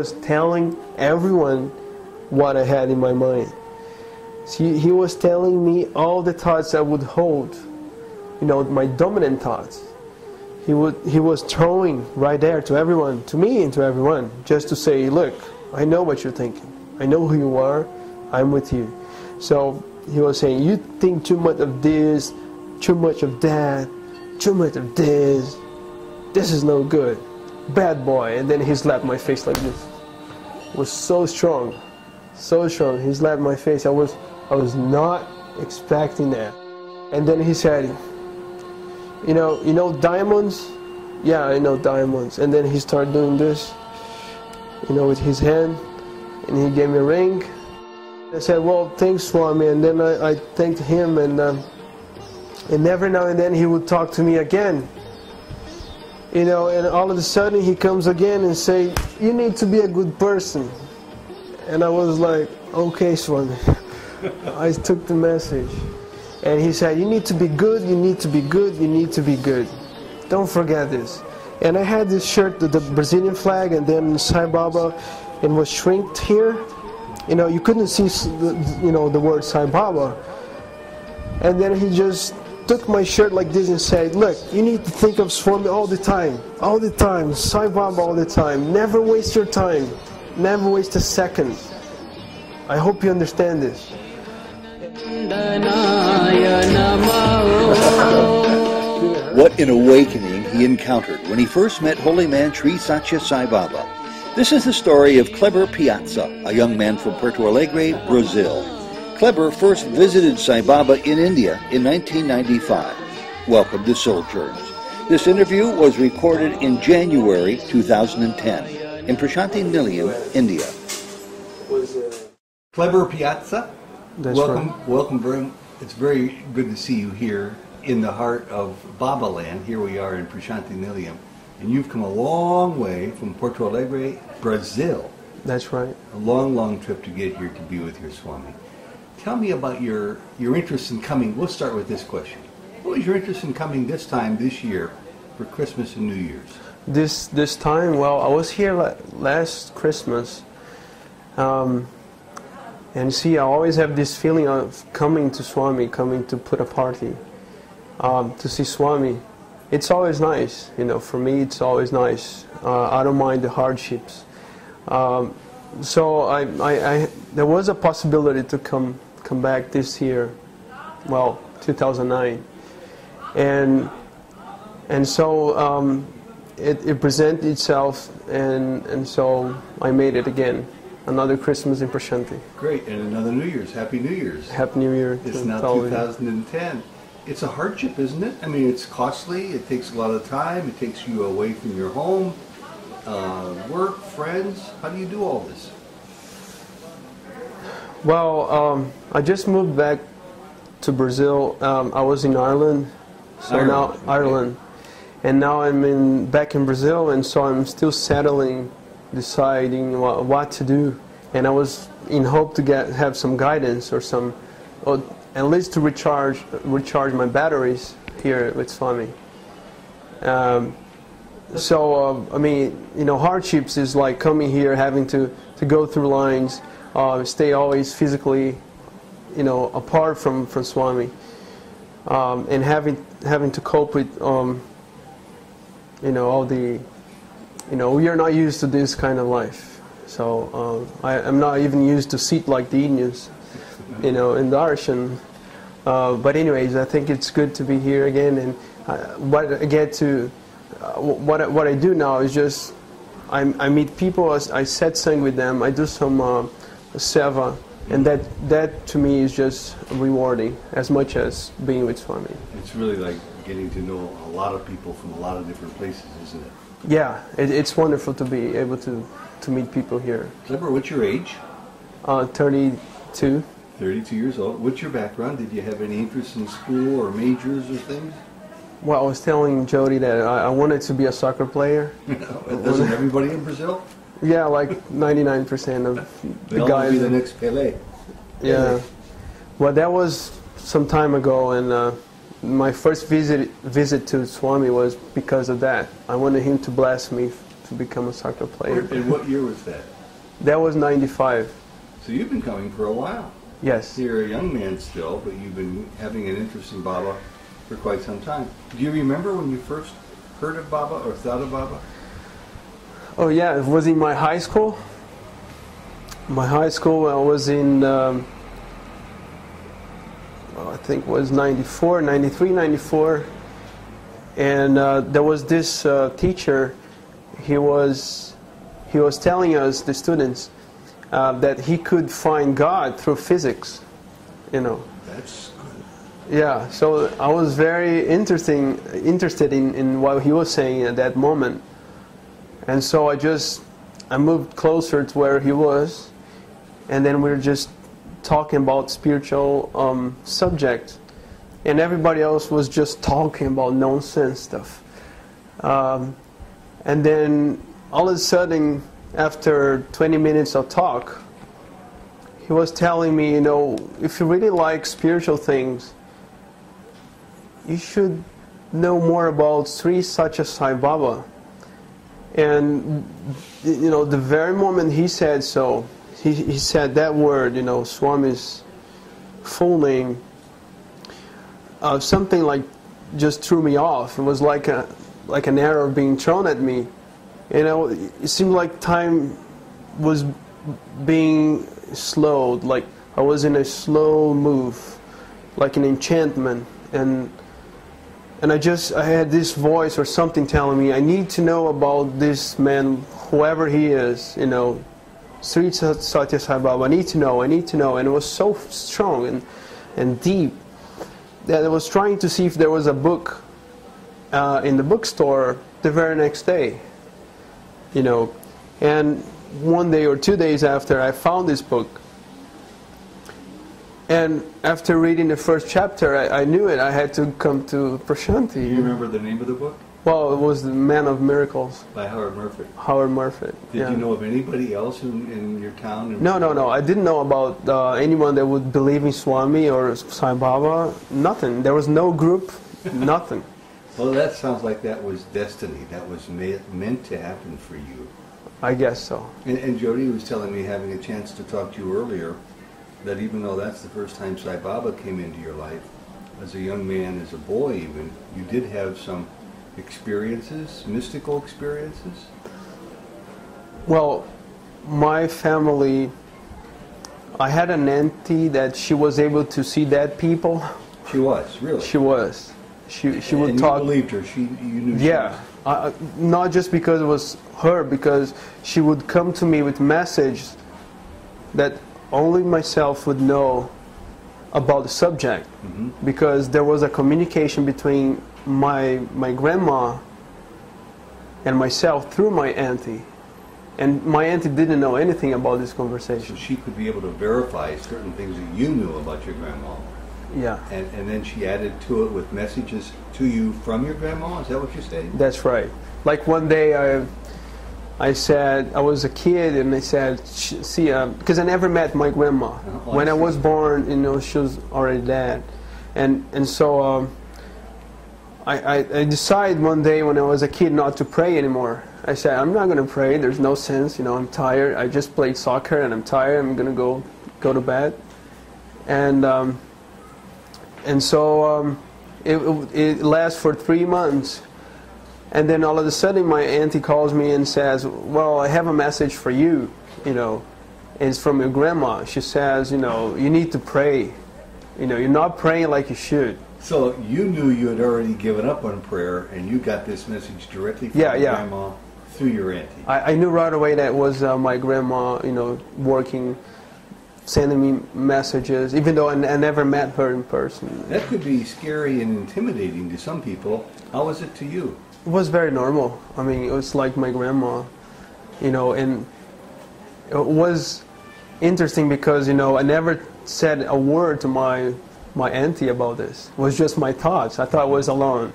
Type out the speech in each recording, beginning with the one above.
was telling everyone what I had in my mind. He was telling me all the thoughts I would hold, you know, my dominant thoughts. He was throwing right there to everyone, to me and to everyone, just to say, look, I know what you're thinking. I know who you are. I'm with you. So he was saying, you think too much of this, too much of that, too much of this. This is no good. Bad boy. And then he slapped my face like this. It was so strong. So strong. He slapped my face. I was not expecting that. And then he said, you know diamonds? Yeah, I know diamonds. And then he started doing this, you know, with his hand, and he gave me a ring. I said, well, thanks, Swami. And then I thanked him, and every now and then he would talk to me again. You know, and all of a sudden he comes again and say, you need to be a good person. And I was like, okay, Swami. I took the message. And he said, you need to be good, you need to be good, you need to be good. Don't forget this. And I had this shirt, the Brazilian flag, and then Sai Baba, and was shrinked here. You know, you couldn't see, you know, the word Sai Baba. And then he just took my shirt like this and said, look, you need to think of Swami all the time, Sai Baba all the time. Never waste your time, never waste a second. I hope you understand this. What an awakening he encountered when he first met holy man Sri Satya Sai Baba. This is the story of Kleber Piazza, a young man from Porto Alegre, Brazil. Kleber first visited Sai Baba in India in 1995. Welcome to Sojourns. This interview was recorded in January 2010 in Prashanti Nilayam, India. Kleber Piazza, welcome. It's very good to see you here in the heart of Baba land. Here we are in Prashanti Nilayam. And you've come a long way from Porto Alegre, Brazil. That's right. A long, long trip to get here to be with your Swami. Tell me about your interest in coming. We'll start with this question. What was your interest in coming this time, this year, for Christmas and New Year's? This time, well, I was here last Christmas. And see, I always have this feeling of coming to Swami, coming to put a party, to see Swami. It's always nice, you know, for me it's always nice. I don't mind the hardships. So there was a possibility to come back this year, well, 2009. And so it presented itself, and so I made it again. Another Christmas in Prashanti. Great, and another New Year's. Happy New Year's. Happy New Year. It's now 2010. It's a hardship, isn't it? I mean, it's costly, it takes a lot of time, it takes you away from your home, work, friends. How do you do all this? Well, I just moved back to Brazil. I was in Ireland, so Ireland. And now I'm back in Brazil, and so I'm still settling, deciding what to do. And I was in hope to have some guidance or some, or at least to recharge my batteries here with Swami. So I mean, you know, hardships is like coming here, having to go through lines, stay always physically, you know, apart from Swami, and having to cope with, you know, all the, you know, we are not used to this kind of life. So I'm not even used to sit like the Indians, you know, in darshan. But anyways, I think it's good to be here again. And what I get to, what I do now is just I meet people, I satsang with them, I do some seva, and that to me is just rewarding as much as being with Swami. It's really like getting to know a lot of people from a lot of different places, isn't it? Yeah, it's wonderful to be able to meet people here. Kleber, what's your age? 32. 32 years old. What's your background? Did you have any interest in school or majors or things? Well, I was telling Jody that I wanted to be a soccer player. Doesn't everybody in Brazil? Yeah, like 99% of the guys. They all be the next Pelé. Yeah. Well, that was some time ago, and my first visit to Swami was because of that. I wanted him to bless me to become a soccer player. And what year was that? That was 95. So you've been coming for a while. Yes. You're a young man still, but you've been having an interest in Baba for quite some time. Do you remember when you first heard of Baba or thought of Baba? Oh yeah, it was in my high school. My high school, I was in, I think it was 94, 93, 94. And there was this teacher, he was telling us, the students, that he could find God through physics, you know. That's good. Yeah, so I was very interested in what he was saying at that moment. And so I moved closer to where he was, and then we were just talking about spiritual subjects. And everybody else was just talking about nonsense stuff. And then all of a sudden, after 20 minutes of talk, he was telling me, you know, if you really like spiritual things, you should know more about Sri Satya Sai Baba. And, you know, the very moment he said so, he said that word, you know, Swami's full name, something like just threw me off. It was like an arrow being thrown at me. You know, it seemed like time was being slowed, like I was in a slow move, like an enchantment. And I had this voice or something telling me, I need to know about this man, whoever he is, you know, Sri Satya Sai Baba. I need to know. And it was so strong and deep that I was trying to see if there was a book in the bookstore the very next day, you know. And one day or 2 days after, I found this book. And after reading the first chapter, I knew it. I had to come to Prashanti. Do you remember the name of the book? Well, it was The Man of Miracles. By Howard Murphy. Howard Murphy. Did you know of anybody else in your town? No. I didn't know about anyone that would believe in Swami or Sai Baba. Nothing. There was no group. Nothing. Well, that sounds like that was destiny. That was meant to happen for you. I guess so. And Jody was telling me, having a chance to talk to you earlier, that even though that's the first time Sai Baba came into your life, as a young man, as a boy even, you did have some experiences, mystical experiences? Well, my family, I had an auntie that she was able to see dead people. She was, really? She was. She would and talk. You believed her? You knew yeah. She was. Not just because it was her, because she would come to me with messages that only myself would know about the subject. Mm-hmm. Because there was a communication between my grandma and myself through my auntie. And my auntie didn't know anything about this conversation. So she could be able to verify certain things that you knew about your grandma. Yeah. And then she added to it with messages to you from your grandma? Is that what you're saying? That's right. Like one day I said, I was a kid, and I said, see, because I never met my grandma. When I was born, you know, she was already dead. And so I decided one day when I was a kid not to pray anymore. I said, I'm not going to pray. There's no sense. You know, I'm tired. I just played soccer, and I'm tired. I'm going to go to bed. And so it lasts for 3 months. And then all of a sudden my auntie calls me and says, well, I have a message for you, you know. It's from your grandma. She says, you know, you need to pray. You know, you're not praying like you should. So you knew you had already given up on prayer, and you got this message directly from your grandma through your auntie. I knew right away that was my grandma, you know, working, sending me messages, even though I never met her in person. That could be scary and intimidating to some people. How was it to you? It was very normal. I mean, it was like my grandma, you know, and it was interesting because, you know, I never said a word to my auntie about this. It was just my thoughts. I thought I was alone.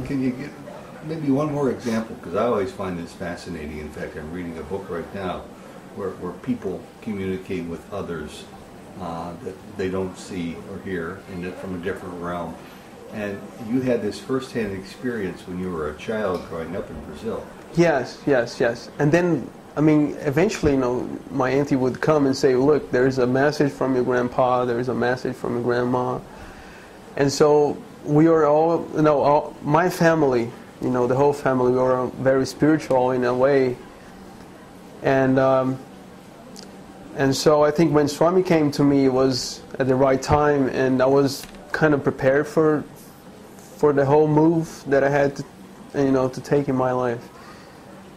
Can you give maybe one more example? Because I always find this fascinating. In fact, I'm reading a book right now where people communicate with others that they don't see or hear, and that from a different realm. And you had this first-hand experience when you were a child growing up in Brazil. Yes, yes, yes. And then, I mean, eventually, you know, my auntie would come and say, look, there's a message from your grandpa, there's a message from your grandma. And so we were all, you know, my family, you know, the whole family, we were very spiritual in a way. And so I think when Swami came to me, it was at the right time, and I was kind of prepared for the whole move that I had to, you know, to take in my life.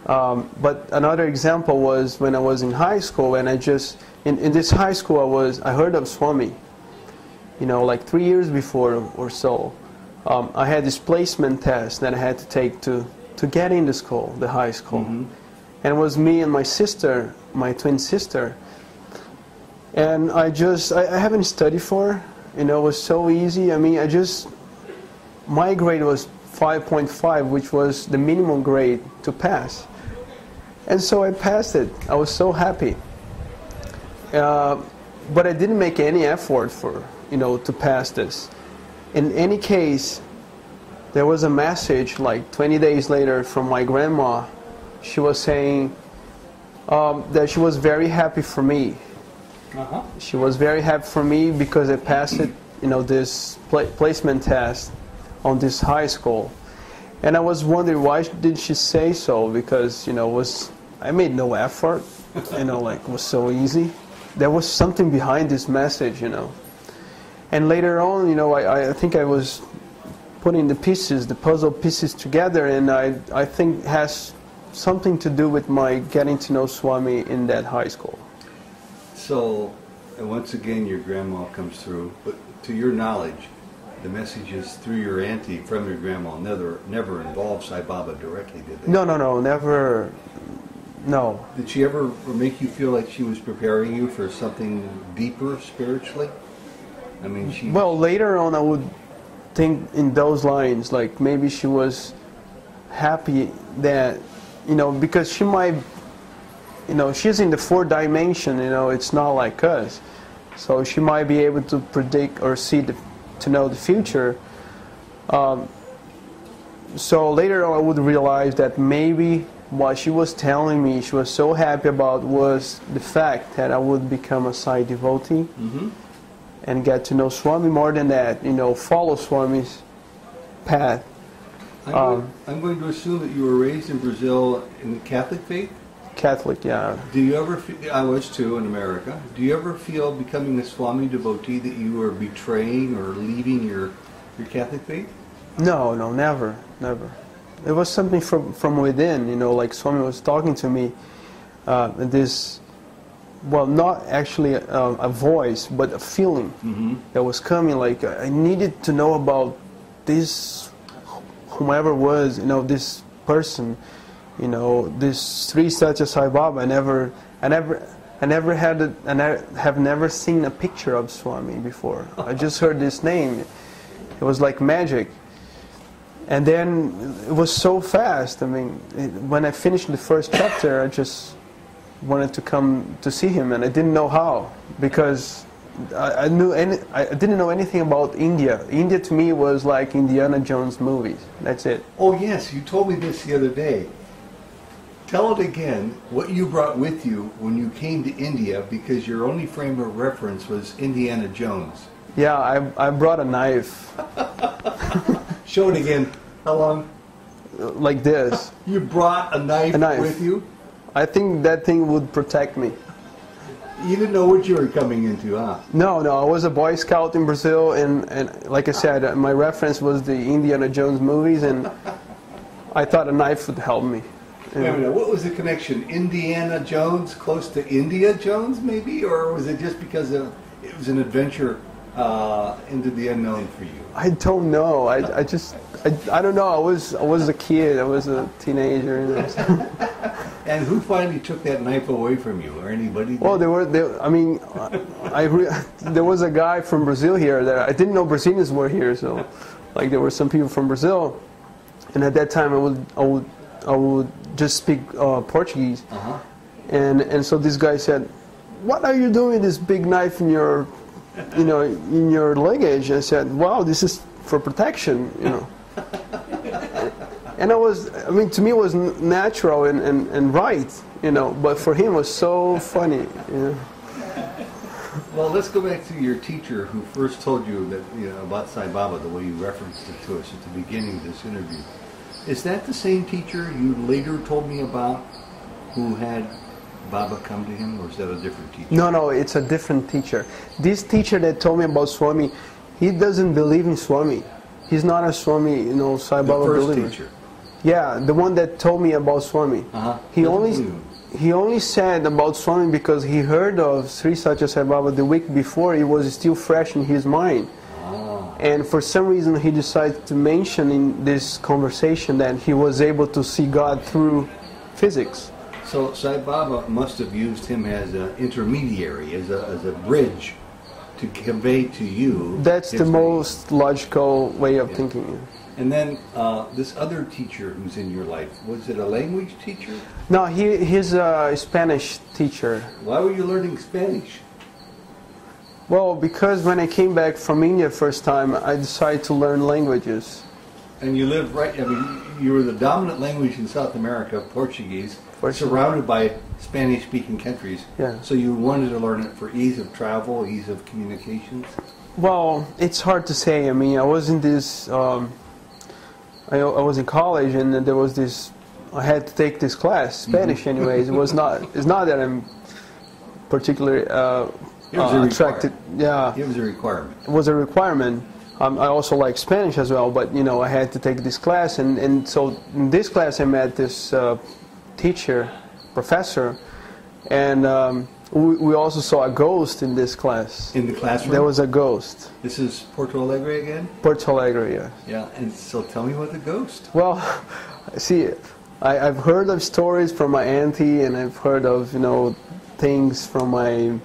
But another example was when I was in high school, and I just, in this high school I heard of Swami, you know, like 3 years before or so. I had this placement test that I had to take to get into school, the high school. Mm-hmm. And it was me and my sister, my twin sister. And I haven't studied for, you know, it was so easy. I mean, my grade was 5.5, which was the minimum grade to pass. And so I passed it. I was so happy. But I didn't make any effort for, you know, to pass this. In any case, there was a message like 20 days later from my grandma. She was saying that she was very happy for me. Uh-huh. She was very happy for me because I passed it, you know, this placement test on this high school. And I was wondering, why did she say so? Because, you know, I made no effort, you know, like it was so easy. There was something behind this message, you know. And later on, you know, I think I was putting the puzzle pieces together, and I think it has something to do with my getting to know Swami in that high school. So, and once again, your grandma comes through, but to your knowledge, the messages through your auntie from your grandma never involved Sai Baba directly, did they? No, never. No. Did she ever make you feel like she was preparing you for something deeper spiritually? I mean, well, later on I would think in those lines, like maybe she was happy that, you know, because she might, you know, she's in the fourth dimension, you know, it's not like us. So she might be able to predict or to know the future. So later on I would realize that maybe what she was telling me, she was so happy about, was the fact that I would become a Sai devotee. Mm-hmm. And get to know Swami more than that, you know, follow Swami's path. I'm going to assume that you were raised in Brazil in the Catholic faith? Catholic, yeah. Do you ever I was too in America. Do you ever feel becoming a Swami devotee that you were betraying or leaving your Catholic faith? No, never. It was something from within, you know, like Swami was talking to me, well, not actually a voice, but a feeling that was coming. Like I needed to know about this, whomever was, you know, this person, you know, this Sri Satya Sai Baba. I have never seen a picture of Swami before. I just heard this name. It was like magic. And then it was so fast. I mean, when I finished the first chapter, I just wanted to come to see him, and I didn't know how, because I didn't know anything about India. India to me was like Indiana Jones movies. That's it. Oh yes, you told me this the other day. Tell it again, what you brought with you when you came to India, because your only frame of reference was Indiana Jones. Yeah, I brought a knife. Show it again. How long? Like this. You brought a knife with you? I think that thing would protect me. You didn't know what you were coming into, huh? No, I was a Boy Scout in Brazil, and like I said, my reference was the Indiana Jones movies, and I thought a knife would help me. Wait a minute, what was the connection? Indiana Jones close to India Jones, maybe? Or was it just because it was an adventure into the unknown for you? I don't know. I don't know. I was a kid. I was a teenager. You know. And who finally took that knife away from you, or anybody? Well, there was a guy from Brazil here that I didn't know Brazilians were here. So, like, there were some people from Brazil, and at that time I would just speak Portuguese. Uh-huh. And so this guy said, "What are you doing with this big knife in your, in your luggage?" I said, "Wow, this is for protection, And I mean, to me it was natural and right, you know, but for him it was so funny, you know. Well, let's go back to your teacher who first told you that, you know, about Sai Baba, the way you referenced it to us at the beginning of this interview. Is that the same teacher you later told me about who had Baba come to him, or is that a different teacher? No, it's a different teacher. This teacher that told me about Swami, he doesn't believe in Swami. He's not a Swami, you know, Sai Baba believer. The first teacher? Yeah, the one that told me about Swami. He only said about Swami because he heard of Sri Satya Sai Baba the week before. It was still fresh in his mind. And for some reason he decided to mention in this conversation that he was able to see God through physics. So Sai Baba must have used him as an intermediary, as a bridge to convey to you. That's the most logical way of thinking. And then this other teacher who's in your life, was it a language teacher? No, he's a Spanish teacher. Why were you learning Spanish? Well, because when I came back from India first time, I decided to learn languages. And you lived right, I mean, you were the dominant language in South America, Portuguese, surrounded by Spanish-speaking countries. Yeah. So you wanted to learn it for ease of travel, ease of communications? Well, it's hard to say. I mean, I was in this, I was in college, and there was this, I had to take this class, Spanish anyways. It's not that I'm particularly attracted. Yeah. It was a requirement. It was a requirement. I also like Spanish as well, but you know, I had to take this class, and so in this class I met this teacher, professor, and we also saw a ghost in this class. In the classroom? There was a ghost. This is Porto Alegre again? Porto Alegre, yeah. Yeah, and so tell me about the ghost. Well, see, I've heard of stories from my auntie, and I've heard of, you know, things from my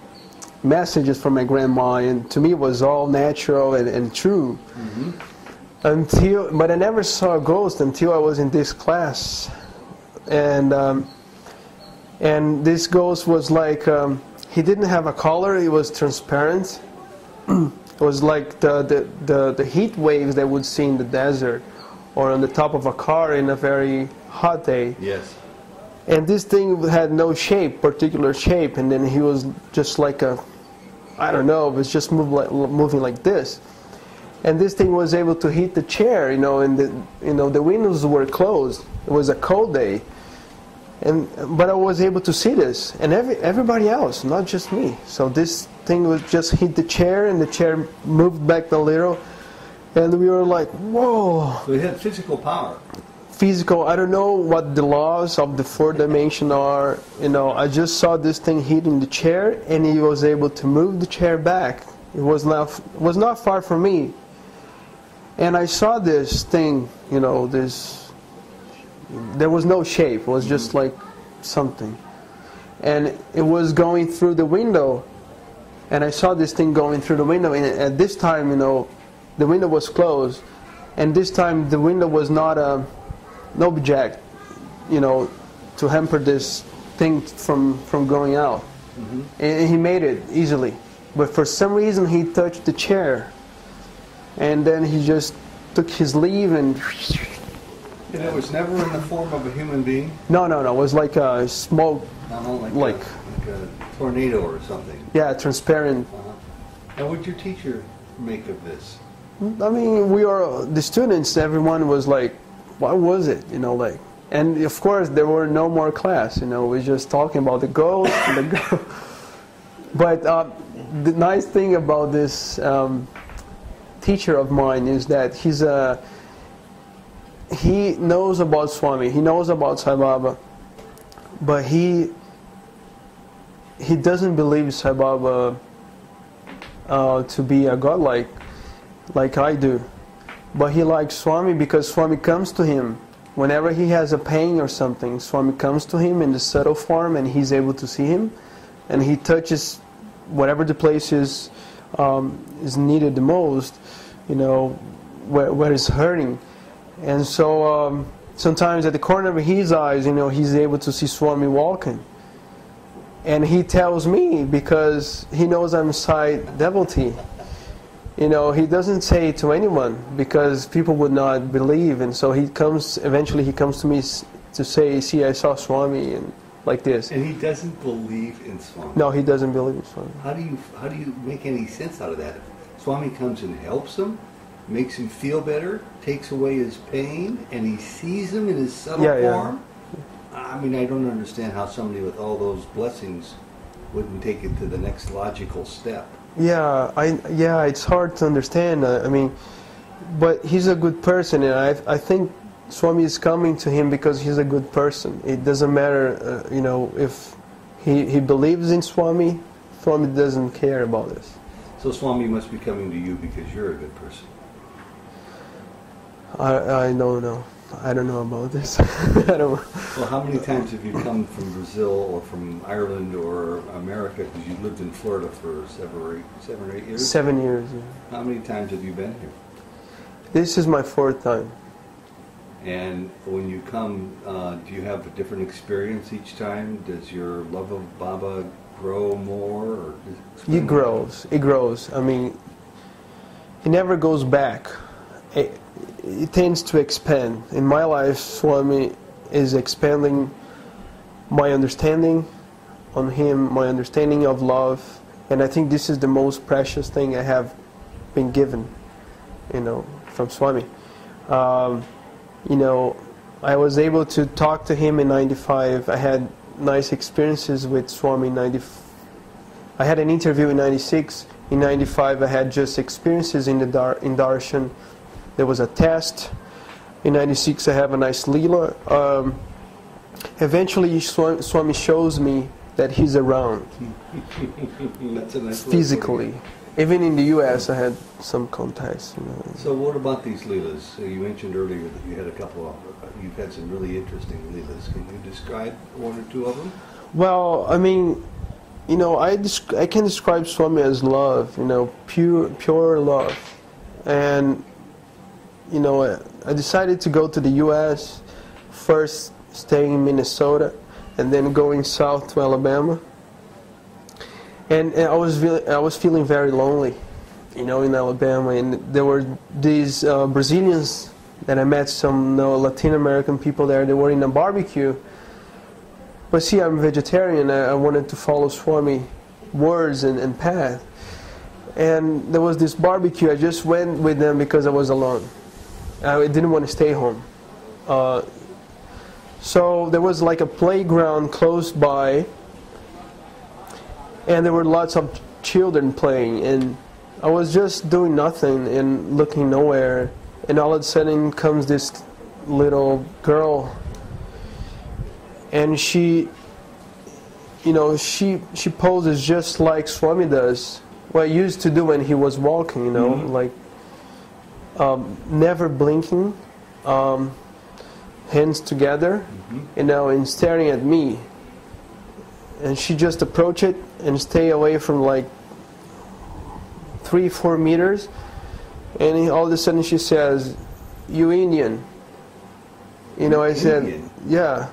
messages from my grandma, and to me it was all natural and true. But I never saw a ghost until I was in this class, and this ghost was like, he didn't have a color. It was transparent. It was like the heat waves that would see in the desert or on the top of a car in a very hot day. Yes. And this thing had no shape, particular shape, and then he was just like a, I don't know, it was just moving like this. And this thing was able to hit the chair, you know, and the windows were closed. It was a cold day, but I was able to see this, and everybody else, not just me. So this thing was just hit the chair, and the chair moved back a little, and we were like, whoa. So it had physical power. Physical, I don't know what the laws of the fourth dimension are, you know, I just saw this thing hitting the chair, and he was able to move the chair back. It was not far from me. And I saw this thing, you know, there was no shape, it was just like something. And it was going through the window, and I saw this thing going through the window, and at this time, you know, the window was closed, and this time the window was not an object, you know, to hamper this thing from going out. And he made it easily. But for some reason he touched the chair, and then he just took his leave and it was never in the form of a human being? No, it was like a smoke, like a tornado or something. Yeah, transparent. And what did your teacher make of this? I mean, the students, everyone was like, what was it? You know, like, and of course there were no more class, you know, we were just talking about the ghost and the girl. But the nice thing about this teacher of mine is that he knows about Swami, he knows about Sai Baba, but he doesn't believe Sai Baba to be a god like I do. But he likes Swami because Swami comes to him. Whenever he has a pain or something, Swami comes to him in the subtle form, and he's able to see him, and he touches whatever the place is needed the most, you know, where it's hurting. And so sometimes at the corner of his eyes, you know, he's able to see Swami walking. And he tells me, because he knows I'm a Sai devotee, You know, he doesn't say it to anyone because people would not believe, and so eventually he comes to me to say, see, I saw Swami, and like this. And he doesn't believe in Swami. No, he doesn't believe in Swami. How do you make any sense out of that? Swami comes and helps him, makes him feel better, takes away his pain, and he sees him in his subtle form? I mean, I don't understand how somebody with all those blessings wouldn't take it to the next logical step. Yeah, it's hard to understand. I mean, but he's a good person, and I think Swami is coming to him because he's a good person. It doesn't matter, you know, if he believes in Swami. Swami doesn't care about this. So Swami must be coming to you because you're a good person. I don't know. I don't know about this. I don't. Well, how many times have you come from Brazil or from Ireland or America, because you lived in Florida for 7 or 8 years? 7 years. Yeah. How many times have you been here? This is my 4th time. And when you come, do you have a different experience each time? Does your love of Baba grow more? Or It grows. It grows. I mean, it never goes back. It tends to expand. In my life, Swami is expanding my understanding on him, my understanding of love, and I think this is the most precious thing I have been given, you know, from Swami. You know, I was able to talk to him in '95. I had nice experiences with Swami in '95. I had an interview in '96. In '95, I had just experiences in Darshan. There was a test. In '96, I have a nice Leela. Eventually, Swami shows me that he's around. That's a nice physically. Even in the U.S., I had some contacts. You know. So what about these Leelas? You mentioned earlier that you had a couple of, you've had some really interesting Leelas. Can you describe 1 or 2 of them? Well, I mean, you know, I can describe Swami as love, you know, pure love. And, you know, I decided to go to the U.S., first staying in Minnesota, and then going south to Alabama. And I was feeling very lonely, you know, in Alabama. And there were these Brazilians that I met, some Latin American people there. They were in a barbecue. But see, I'm vegetarian. I wanted to follow Swami words and path. And there was this barbecue. I just went with them because I was alone. I didn't want to stay home. So there was like a playground close by, and there were lots of children playing, and I was just doing nothing and looking nowhere, and all of a sudden comes this little girl, and she, you know, she poses just like Swami does, what I used to do when he was walking, you know, like never blinking, hands together, you know, and staring at me. And she just approach it and stay away from like 3-4 meters, and all of a sudden she says, "You Indian?" You know, I said, "Yeah,"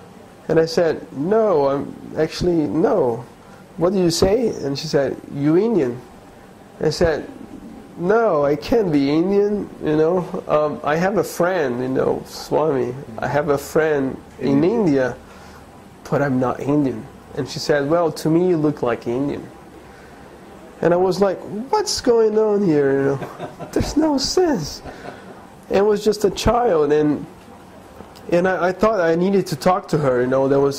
and I said, "No, I'm actually no." "What did you say?" And she said, "You Indian?" I said, "No, I can't be Indian, you know. I have a friend, you know, Swami. I have a friend in India, but I'm not Indian." And she said, "Well, to me you look like Indian." And I was like, what's going on here, you know? There's no sense. And it was just a child, and I thought I needed to talk to her, you know.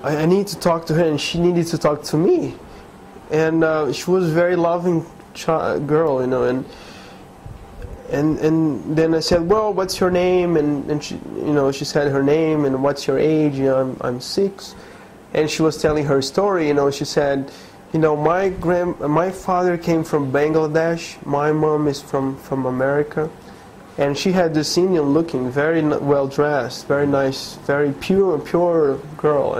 I needed to talk to her, and she needed to talk to me. And she was a very loving girl, you know, and then I said, "Well, what's your name?" And she, you know, she said her name, and "What's your age?" You know, I'm 6. And she was telling her story, you know. She said, you know, my father came from Bangladesh, my mom is from America, and she had this Indian looking, very well dressed, very nice, very pure girl,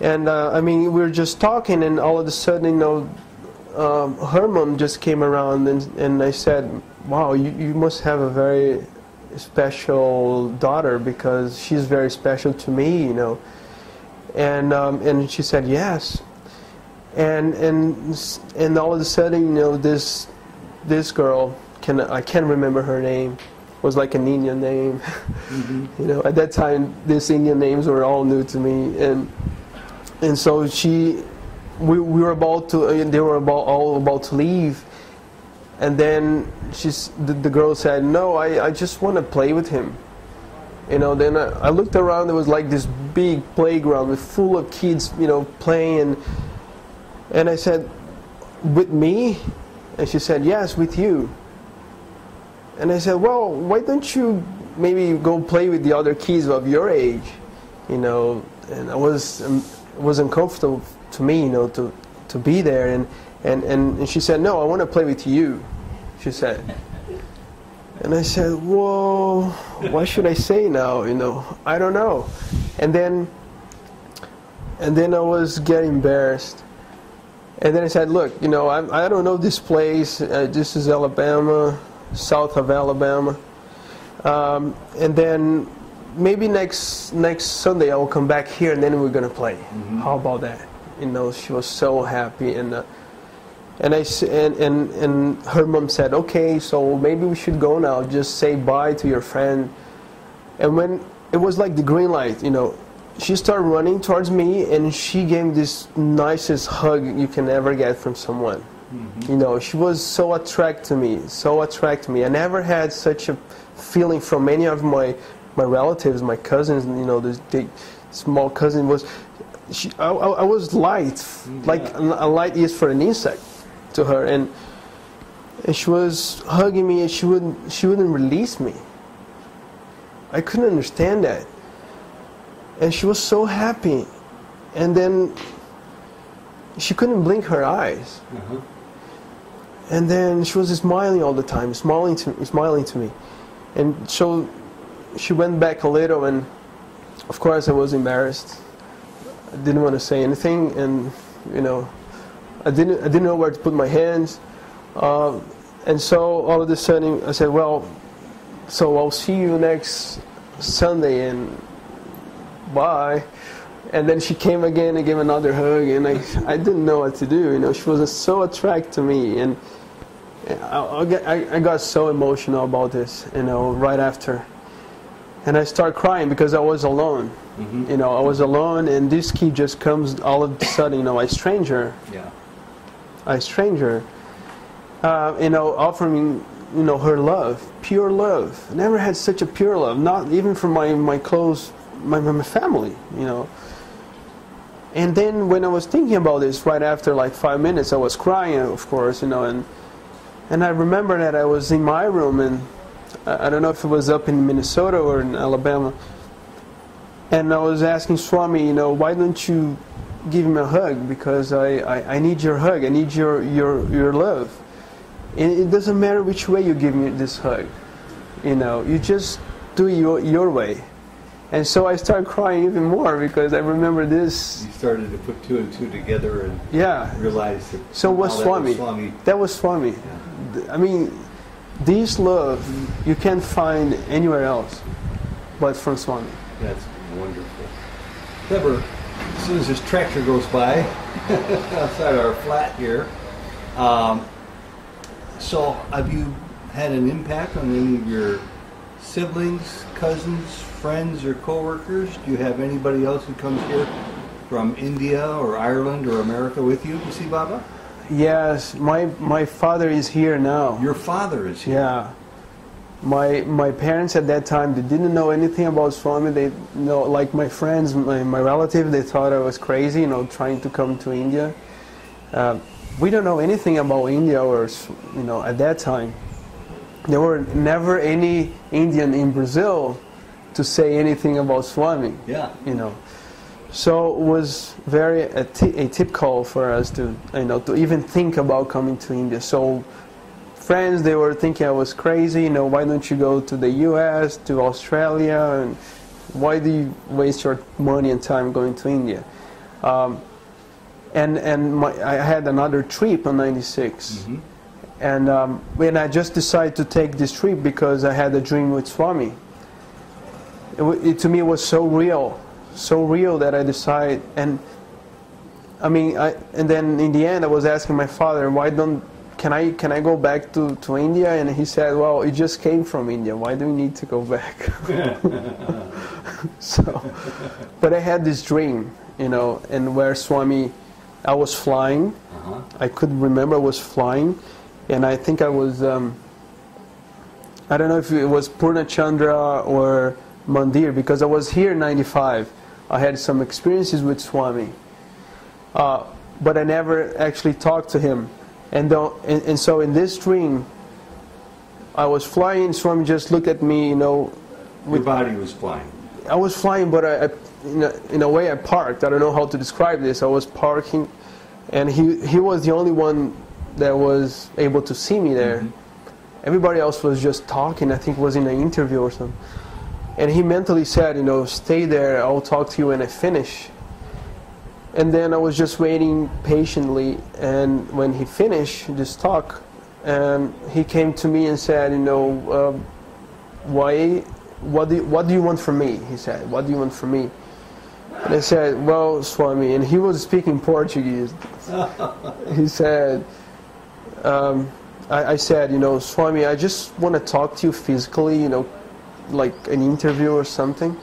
and I mean, we were just talking, and all of a sudden, you know, her mom just came around, and I said, "Wow, you must have a very special daughter, because she's very special to me, you know." And she said, "Yes." And all of a sudden, you know, this this girl, I can't remember her name, was like an Indian name. Mm-hmm. You know, at that time, these Indian names were all new to me, and so we were about to, they were all about to leave, and then the girl said, "No, I just want to play with him." You know, then I looked around. There was like this big playground with full of kids, you know, playing, and I said, "With me?" And she said, "Yes, with you." And I said, "Well, why don't you maybe go play with the other kids of your age?" You know, and it was uncomfortable to me, you know, to be there. And she said, "No, I want to play with you," she said. And I said, "Whoa, what should I say now? You know, I don't know." And then I was getting embarrassed. And then I said, "Look, you know, I don't know this place. This is Alabama, south of Alabama. And then maybe next Sunday I will come back here, and then we're gonna play. Mm-hmm. How about that?" You know, she was so happy, and her mom said, "Okay, so maybe we should go now. Just say bye to your friend." And when it was like the green light, you know, she started running towards me, and she gave me this nicest hug you can ever get from someone. Mm-hmm. You know, she was so attracted to me. I never had such a feeling from any of my relatives, my cousins. You know, the small cousin was. I was light, like a light is for an insect, to her, and she was hugging me, and she wouldn't release me. I couldn't understand that, and she was so happy, and then she couldn't blink her eyes, and then she was smiling all the time, smiling to me, and so she went back a little, and of course I was embarrassed. I didn't want to say anything, and you know, I didn't know where to put my hands, and so all of a sudden I said, "Well, so I'll see you next Sunday, and bye." And then she came again and gave another hug, and I didn't know what to do. You know, she was so attracted to me, and I got so emotional about this. You know, right after, and I started crying because I was alone. Mm-hmm. You know, I was alone, and this kid just comes all of a sudden. You know, a stranger. Yeah. A stranger. You know, offering, you know, her love, pure love. I never had such a pure love, not even from my close, my family. You know. And then when I was thinking about this, right after like 5 minutes, I was crying, of course. You know, and I remember that I was in my room, and I don't know if it was up in Minnesota or in Alabama. And I was asking Swami, you know, why don't you give him a hug? Because I need your hug. I need your love. And it doesn't matter which way you give me this hug. You know, you just do it your way. And so I started crying even more because I remember this. You started to put two and two together and realize that. So was Swami. That was Swami. Yeah. I mean, this love you can't find anywhere else but from Swami. That's wonderful. Kleber, as soon as this tractor goes by outside our flat here, so have you had an impact on any of your siblings, cousins, friends, or co-workers? Do you have anybody else who comes here from India or Ireland or America with you to see Baba? Yes, my father is here now. Your father is here? Yeah. My parents at that time, they didn't know anything about Swami. They know, like my friends, my relatives, they thought I was crazy, you know, trying to come to India. We don't know anything about India, or, you know, at that time. There were never any Indian in Brazil to say anything about Swami. Yeah. You know. So it was very atypical for us to, you know, to even think about coming to India. So friends, they were thinking I was crazy. You know, why don't you go to the U.S., to Australia, and why do you waste your money and time going to India? And I had another trip in '96, mm-hmm. And when I just decided to take this trip because I had a dream with Swami. To me, it was so real that I decided. And I mean, and then in the end, I was asking my father, can I go back to India? And he said, well, you just came from India. Why do you need to go back? So, but I had this dream, you know, and where Swami, I was flying. I could remember I was flying, and I think I was, I don't know if it was Purnachandra or Mandir, because I was here in 95. I had some experiences with Swami, but I never actually talked to him. And so in this dream, I was flying. Swami just looked at me, you know. Your body was flying. I was flying, but in a way I parked. I don't know how to describe this. I was parking, and he was the only one that was able to see me there. Everybody else was just talking. I think it was in an interview or something. And he mentally said, you know, stay there. I'll talk to you when I finish. And then I was just waiting patiently. And when he finished this talk, and he came to me and said, you know, what do you want from me? He said, what do you want from me? And I said, well, Swami, and he was speaking Portuguese. He said, I said, you know, Swami, I just want to talk to you physically, you know, like an interview or something.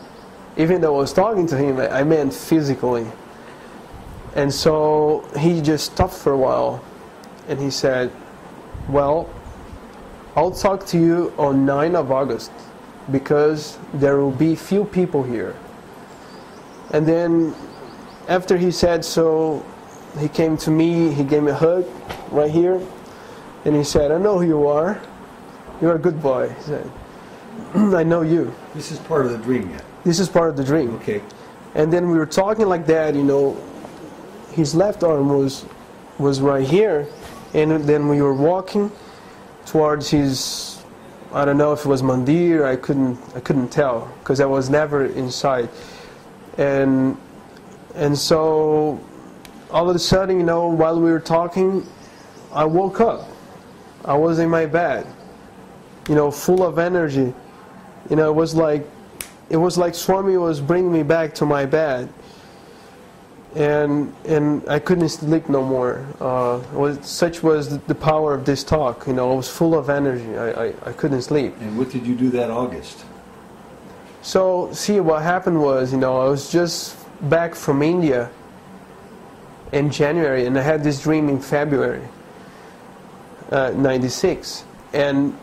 Even though I was talking to him, I meant physically. And so he just stopped for a while, and he said, well, I'll talk to you on 9th of August, because there will be few people here. And then after he said so, he came to me, he gave me a hug right here, and he said, I know who you are. You're a good boy, he said. I know you. This is part of the dream yet? This is part of the dream. Okay. And then we were talking like that, you know, his left arm was right here, and then we were walking towards his, I don't know if it was Mandir, I couldn't tell, because I was never inside. And so all of a sudden, you know, while we were talking, I woke up. I was in my bed, you know, full of energy. You know, it was like Swami was bringing me back to my bed, and I couldn't sleep no more. Such was the power of this talk. You know, I was full of energy. I couldn't sleep. And what did you do that August? So, see, what happened was, you know, I was just back from India in January, and I had this dream in February, 96. And,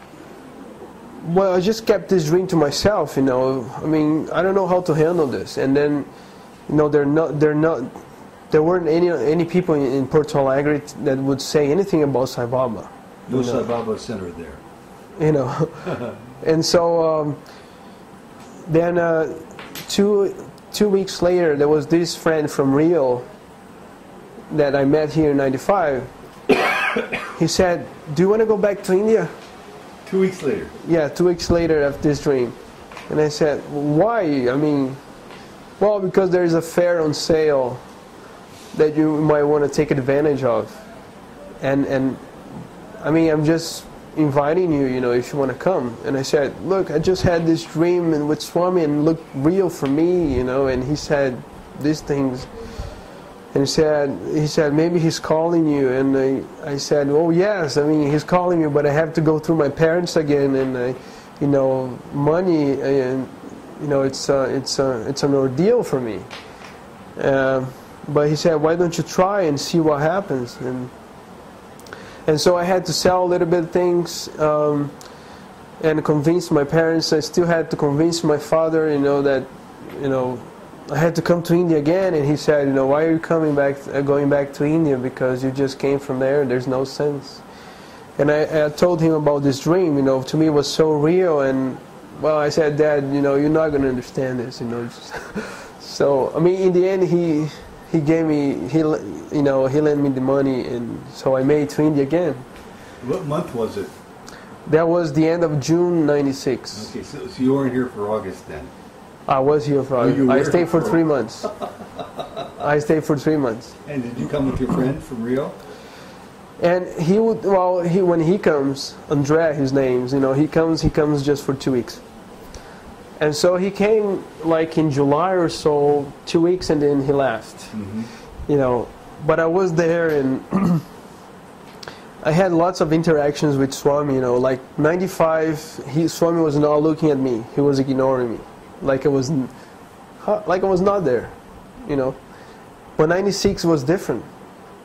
well, I just kept this dream to myself, you know. I mean, I don't know how to handle this. And then, you know, there weren't any people in Porto Alegre that would say anything about Sai Baba. No Sai Baba center there. You know. And so, then 2 weeks later, there was this friend from Rio that I met here in 95. He said, do you want to go back to India? 2 weeks later? Yeah, 2 weeks later of this dream. And I said, why? I mean, well, because there is a fair on sale that you might want to take advantage of. And I mean, I'm just inviting you, you know, if you want to come. And I said, look, I just had this dream and with Swami and it looked real for me, you know. And he said these things. And he said, maybe he's calling you. And I said, oh yes, I mean, he's calling you, but I have to go through my parents again, and you know, money, and you know, it's an ordeal for me. But he said, why don't you try and see what happens? And so I had to sell a little bit of things and convince my parents. I still had to convince my father, you know, that, you know, I had to come to India again. And he said, you know, why are you going back to India? Because you just came from there. There's no sense. And I told him about this dream. You know, to me it was so real. And well, I said, Dad, you know, you're not going to understand this. You know, so I mean, in the end, he gave me, you know, he lent me the money, and so I made it to India again. What month was it? That was the end of June '96. Okay, so you weren't here for August then? I was here for August. I stayed for 3 months. I stayed for 3 months. And did you come with your friend from Rio? And he would, well, when he comes, André, his name, you know, he comes just for 2 weeks. And so he came like in July or so, 2 weeks, and then he left. You know, but I was there, and I had lots of interactions with Swami, you know, like 95, Swami was not looking at me, he was ignoring me, like I was not there, you know. But 96 was different,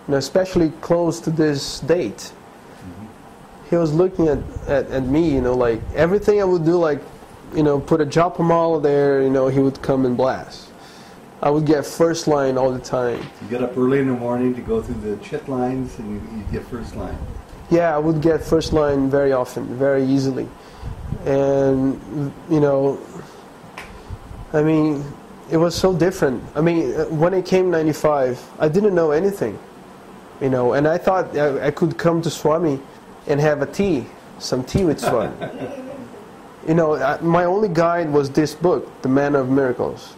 you know, especially close to this date. He was looking at me, you know, like everything I would do, like, you know, put a Japamala there, you know, he would come and blast. I would get first line all the time. You get up early in the morning to go through the chit lines and you get first line. Yeah, I would get first line very often, very easily. And, you know, I mean, it was so different. I mean, when I came 95, I didn't know anything, you know, and I thought I could come to Swami and have some tea with Swami. You know, my only guide was this book, The Man of Miracles.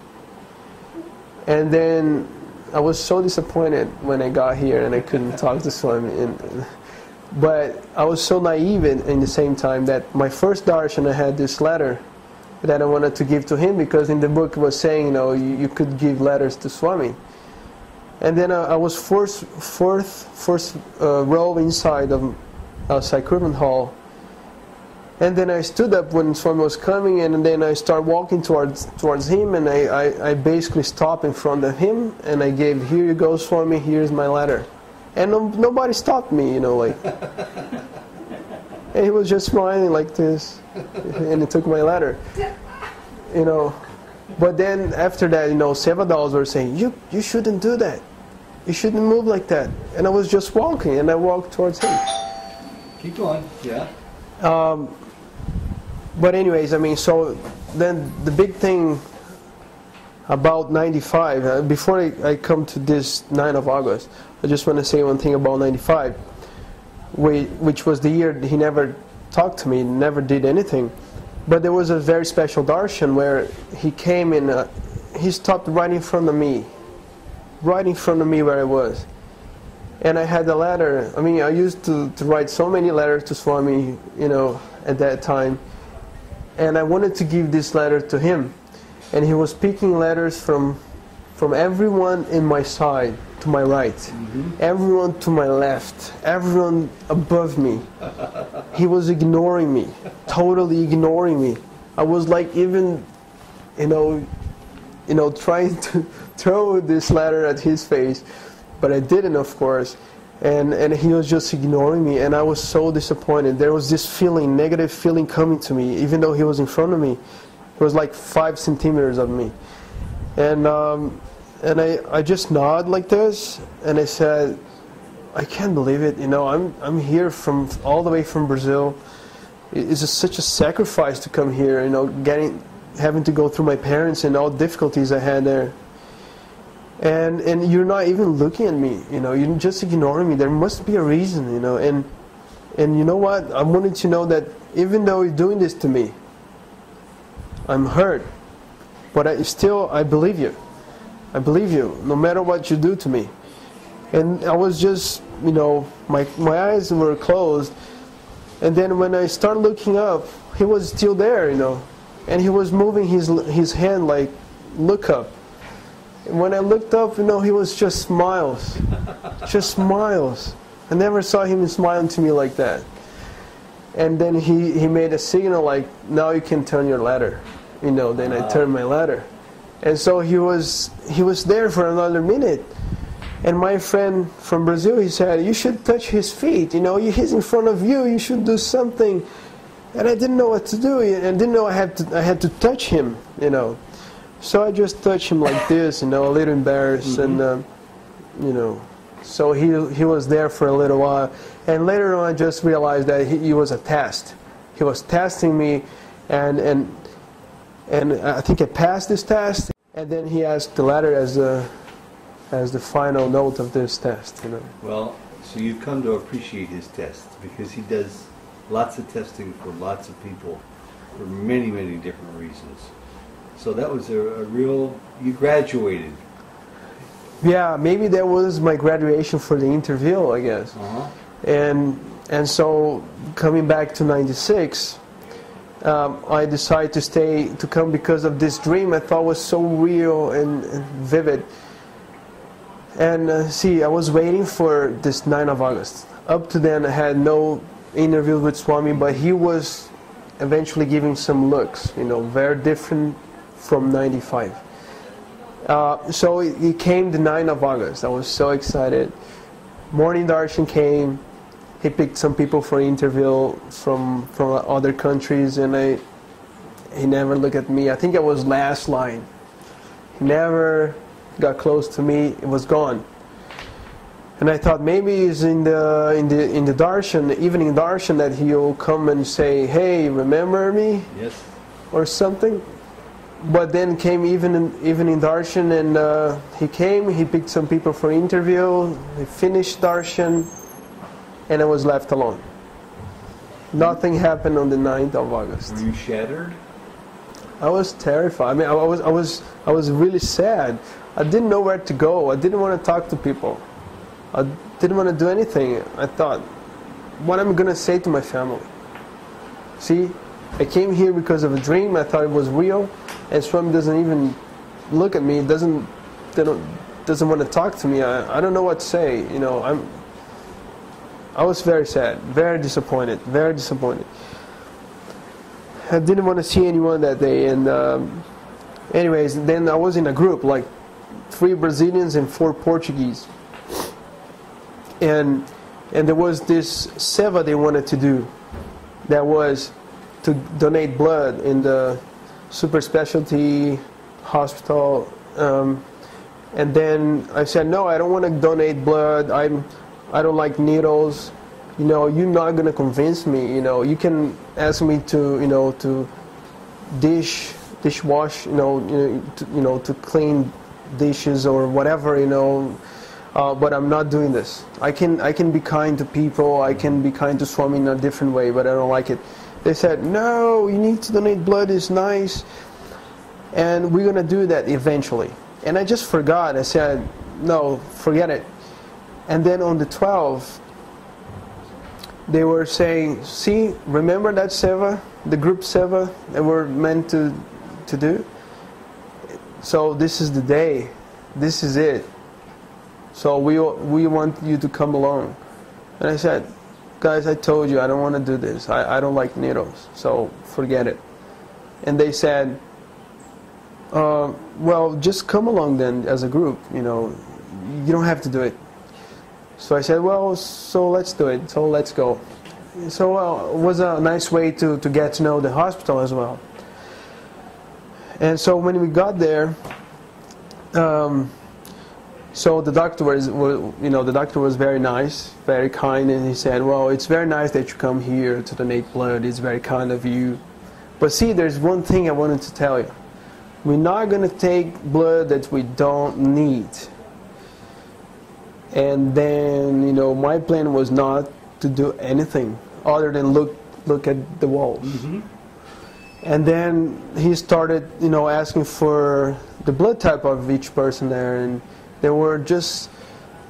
And then I was so disappointed when I got here and I couldn't talk to Swami. But I was so naive in the same time that my first darshan, I had this letter that I wanted to give to him, because in the book it was saying, you know, you could give letters to Swami. And then I was fourth row inside of Sacrament Hall. And then I stood up when Swami was coming, and then I started walking towards him, and I basically stopped in front of him, and I gave, "Here you go, Swami, here's my letter." And nobody stopped me, you know, like. And he was just smiling like this, and he took my letter, you know. But then after that, you know, Sevadals were saying, you shouldn't do that. You shouldn't move like that. And I was just walking, and I walked towards him. Keep going, yeah. But anyways, I mean, so then the big thing about 95, before I come to this 9th of August, I just want to say one thing about 95, which was the year he never talked to me, never did anything. But there was a very special darshan where he came and he stopped right in front of me where I was. And I had a letter. I mean, I used to write so many letters to Swami, you know, at that time. And I wanted to give this letter to him. And he was picking letters from everyone in my side, to my right. Everyone to my left. Everyone above me. He was ignoring me. Totally ignoring me. I was like even, you know, trying to throw this letter at his face. But I didn't, of course, and he was just ignoring me, and I was so disappointed. There was this feeling, negative feeling coming to me, even though he was in front of me. He was like 5 centimeters of me. And I just nodded like this, and I said, I can't believe it, you know, I'm here from all the way from Brazil. It's just such a sacrifice to come here, you know, having to go through my parents and all the difficulties I had there. And you're not even looking at me, you know, you're just ignoring me. There must be a reason, you know, and you know what? I wanted to know that even though you're doing this to me, I'm hurt, but I believe you. I believe you, no matter what you do to me. And I was just, you know, my eyes were closed, and then when I started looking up, he was still there, you know, and he was moving his hand like, look up. And when I looked up, you know, he was just smiles. Just smiles. I never saw him smiling to me like that. And then he made a signal like, now you can turn your letter. You know, then I turned my letter. And so he was there for another minute. And my friend from Brazil, he said, you should touch his feet. You know, he's in front of you. You should do something. And I didn't know what to do. And didn't know I had to touch him, you know. So I just touched him like this, you know, a little embarrassed, and you know, so he was there for a little while, and later on I just realized that he was a test. He was testing me, and I think I passed this test, and then he asked the letter as the final note of this test, you know. Well, so you've come to appreciate his tests, because he does lots of testing for lots of people for many, many different reasons. So that was a real, you graduated. Yeah, maybe that was my graduation for the interview, I guess. And so coming back to 96, I decided to come because of this dream I thought was so real and vivid. And see, I was waiting for this 9th of August. up to then I had no interview with Swami, but he was eventually giving some looks, you know, very different from 95. So he came the 9th of August. I was so excited. Morning Darshan came. He picked some people for interview from other countries, and he never looked at me. I think I was last line. He never got close to me. It was gone. And I thought maybe he's in the darshan, evening darshan, that he'll come and say, "Hey, remember me?" Yes. Or something. But then came evening darshan, and he came. He picked some people for interview. He finished darshan, and I was left alone. Nothing happened on the 9th of August. Were you shattered? I was terrified. I mean, I was really sad. I didn't know where to go. I didn't want to talk to people. I didn't want to do anything. I thought, what am I going to say to my family? See, I came here because of a dream. I thought it was real, and Swami doesn't even look at me. Doesn't want to talk to me. I don't know what to say. You know, I was very sad, very disappointed, very disappointed. I didn't want to see anyone that day, and anyways, then I was in a group, like 3 Brazilians and 4 Portuguese, and there was this seva they wanted to do, that was to donate blood in the super specialty hospital, and then I said, no, I don't want to donate blood. I don't like needles. You know, you're not going to convince me. You know, you can ask me to, you know, to dishwash, to clean dishes or whatever, you know, but I'm not doing this. I can be kind to people. I can be kind to Swami in a different way, but I don't like it. They said, no, you need to donate blood. It's nice, and we're going to do that eventually. And I just forgot. I said, no, forget it. And then on the 12th, they were saying, see, remember that seva, the group seva that we're meant to do? So this is the day. This is it. So we want you to come along. And I said, guys, I told you I don't want to do this. I don't like needles, so forget it. And they said, well, just come along then as a group. You know, you don't have to do it. So I said, well, so let's do it. So let's go. So it was a nice way to get to know the hospital as well. And so when we got there, so the doctor was very nice, very kind, and he said, well, it's very nice that you come here to donate blood. It's very kind of you. But see, there's one thing I wanted to tell you. We're not going to take blood that we don't need. And then, you know, my plan was not to do anything other than look at the walls. Mm-hmm. And then he started, you know, asking for the blood type of each person there, and there were just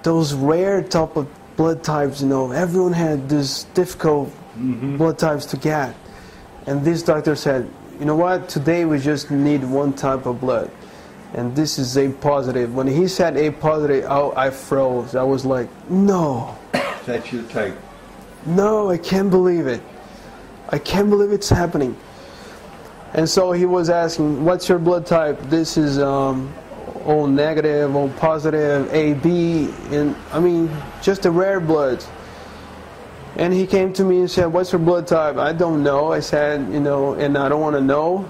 those rare type of blood types, you know. Everyone had this difficult blood types to get. And this doctor said, you know what, today we just need one type of blood. And this is A positive. When he said A positive, I froze. I was like, no. That's your type. No, I can't believe it. I can't believe it's happening. And so he was asking, what's your blood type? This is O negative, O positive, AB, and I mean, just a rare blood. And he came to me and said, what's your blood type? I don't know. I said, you know, and I don't want to know.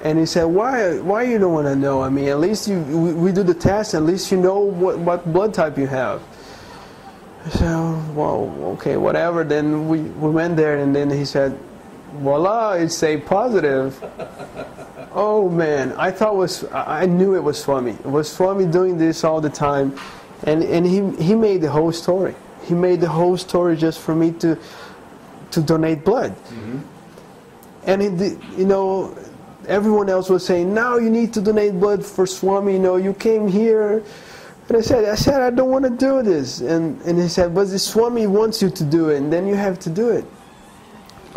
And he said, why you don't want to know? I mean, at least we do the test, at least you know what blood type you have. I said, well, okay, whatever. Then we went there, and then he said, voila, it's A positive. Oh man, I knew it was Swami. It was Swami doing this all the time. And he made the whole story. He made the whole story just for me to donate blood. Mm-hmm. And you know, everyone else was saying, now you need to donate blood for Swami, you know, you came here. And I said, I don't want to do this. And he said, but the Swami wants you to do it, and then you have to do it.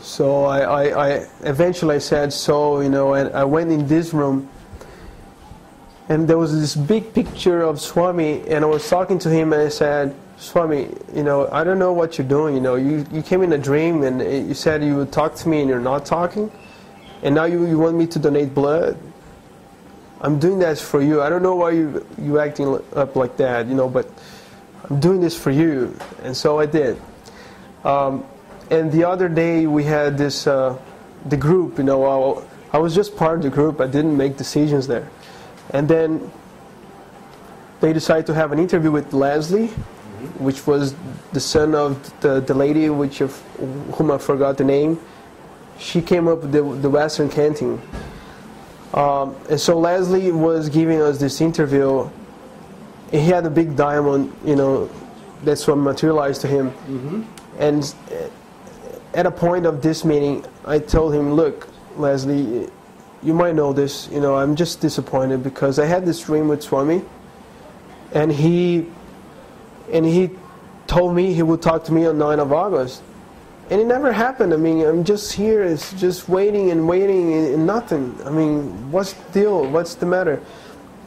So I eventually said, so, you know, and I went in this room, and there was this big picture of Swami, and I was talking to him, and I said, Swami, you know, I don't know what you're doing. You know, you came in a dream and you said you would talk to me and you're not talking. And now you want me to donate blood? I'm doing that for you. I don't know why you acting up like that, you know, but I'm doing this for you. And so I did. And the other day we had this, the group, you know, I was just part of the group. I didn't make decisions there. And then they decided to have an interview with Leslie, which was the son of the lady whom I forgot the name. She came up with the Western Canting. And so Leslie was giving us this interview. And he had a big diamond, you know, that's what materialized to him. And at a point of this meeting, I told him, look, Leslie, you might know this, you know, I'm just disappointed because I had this dream with Swami, and he told me he would talk to me on 9th of August. And it never happened. I mean, I'm just here, it's just waiting and nothing. I mean, what's the deal? What's the matter?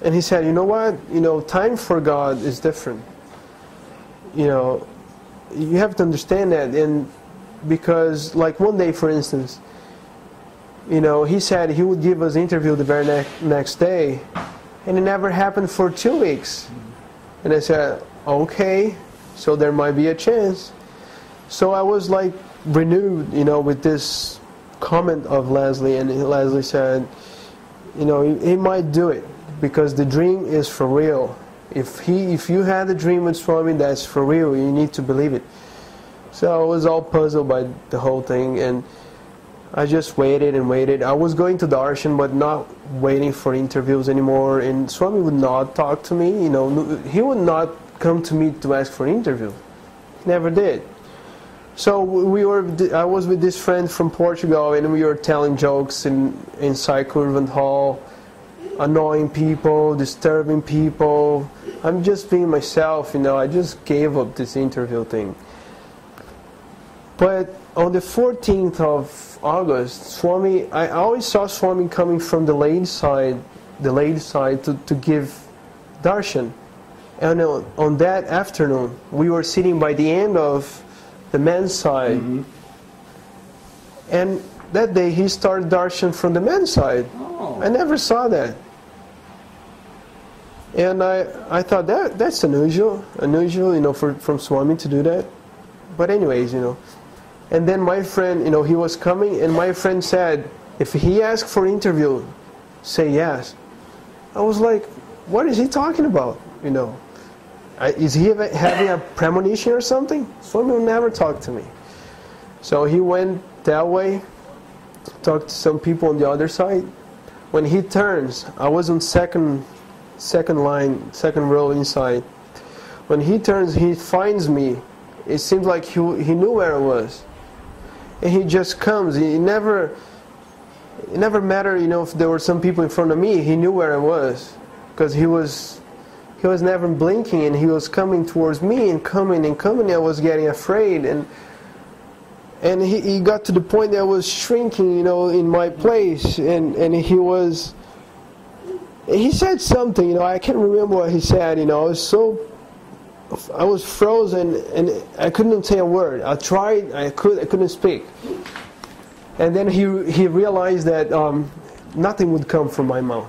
And he said, you know what? You know, time for God is different. You know, you have to understand that. And because, like one day, for instance, you know, he said he would give us an interview the very next day, and it never happened for 2 weeks. And I said, okay, so there might be a chance. So I was like renewed, you know, with this comment of Leslie, and Leslie said, you know, he might do it because the dream is for real. If you had a dream with Swami, that's for real. You need to believe it. So I was all puzzled by the whole thing, and I just waited and waited. I was going to Darshan, but not waiting for interviews anymore. And Swami would not talk to me. You know, he would not come to me to ask for an interview. He never did. So I was with this friend from Portugal, and we were telling jokes inside Curvent Hall, annoying people, disturbing people. I'm just being myself, you know. I just gave up this interview thing. But on the 14th of August, Swami, I always saw Swami coming from the ladies' side to give darshan. And on that afternoon, we were sitting by the end of the men's side. And that day he started darshan from the men's side. Oh. I never saw that. And I thought that's unusual, you know, from Swami to do that. But anyways, you know. And then my friend, you know, he was coming, and my friend said, if he asked for interview, say yes. I was like, what is he talking about, you know? Is he having a premonition or something? Swami will never talk to me. So he went that way, talked to some people on the other side. When he turns, I was on second line, second row inside. When he turns, he finds me. It seems like he knew where I was. And he just comes. It never mattered, you know, if there were some people in front of me. He knew where I was, because he was never blinking, and he was coming towards me and coming and coming. I was getting afraid, and he got to the point that I was shrinking, you know, in my place, and he said something, you know, I can't remember what he said, you know. I was frozen, and I couldn't say a word. I tried, I couldn't speak. And then he realized that nothing would come from my mouth.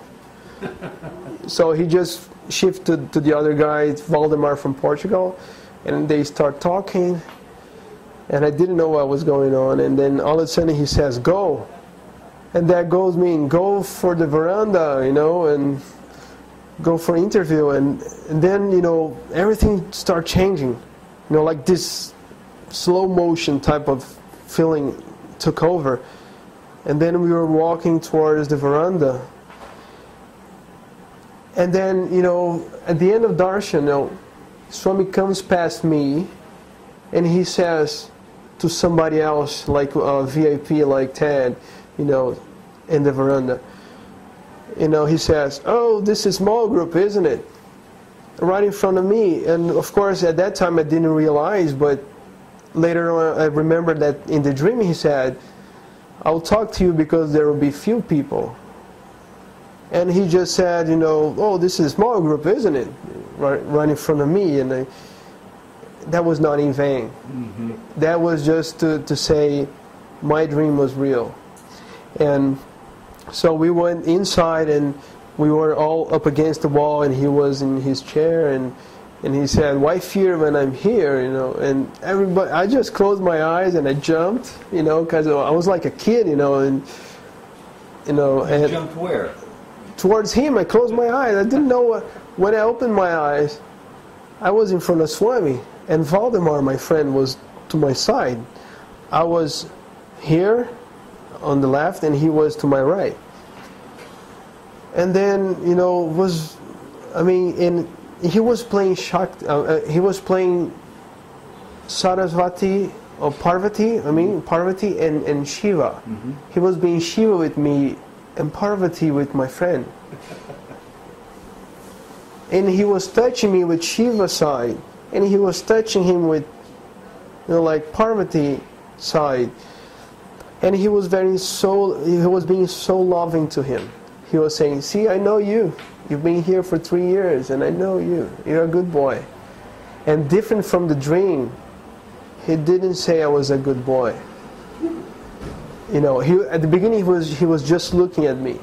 So he just shifted to the other guy, Valdemar from Portugal, and they start talking, and I didn't know what was going on. And then all of a sudden he says, go. And that goes mean, go for the veranda, you know, and go for interview. And then, you know, everything started changing. You know, like this slow motion type of feeling took over. And then we were walking towards the veranda. And then, you know, at the end of darshan, you know, Swami comes past me, and he says to somebody else, like a VIP like Ted, you know, in the veranda, you know, he says, oh, this is small group, isn't it? Right in front of me. And of course, at that time I didn't realize, but later on I remembered that in the dream he said, I'll talk to you because there will be few people. And he just said, you know, oh, this is a small group, isn't it? Right in front of me. And that was not in vain. That was just to say my dream was real. And so we went inside, and we were all up against the wall, and he was in his chair, and he said, "Why fear when I'm here?" You know, and everybody, I just closed my eyes and I jumped, you know, because I was like a kid, you know, and and jumped where? Towards him. I closed my eyes. I didn't know what. When I opened my eyes, I was in front of Swami, and Valdemar, my friend, was to my side. I was here on the left, and he was to my right. And then, you know, and he was playing he was playing Sarasvati or Parvati. Parvati and Shiva. He was being Shiva with me, and Parvati with my friend. And he was touching me with Shiva side, and he was touching him with, you know, like Parvati side. And he was being so loving to him. He was saying, "See, I know you. You've been here for 3 years, and I know you. You're a good boy." And different from the dream, he didn't say I was a good boy. You know, at the beginning he was just looking at me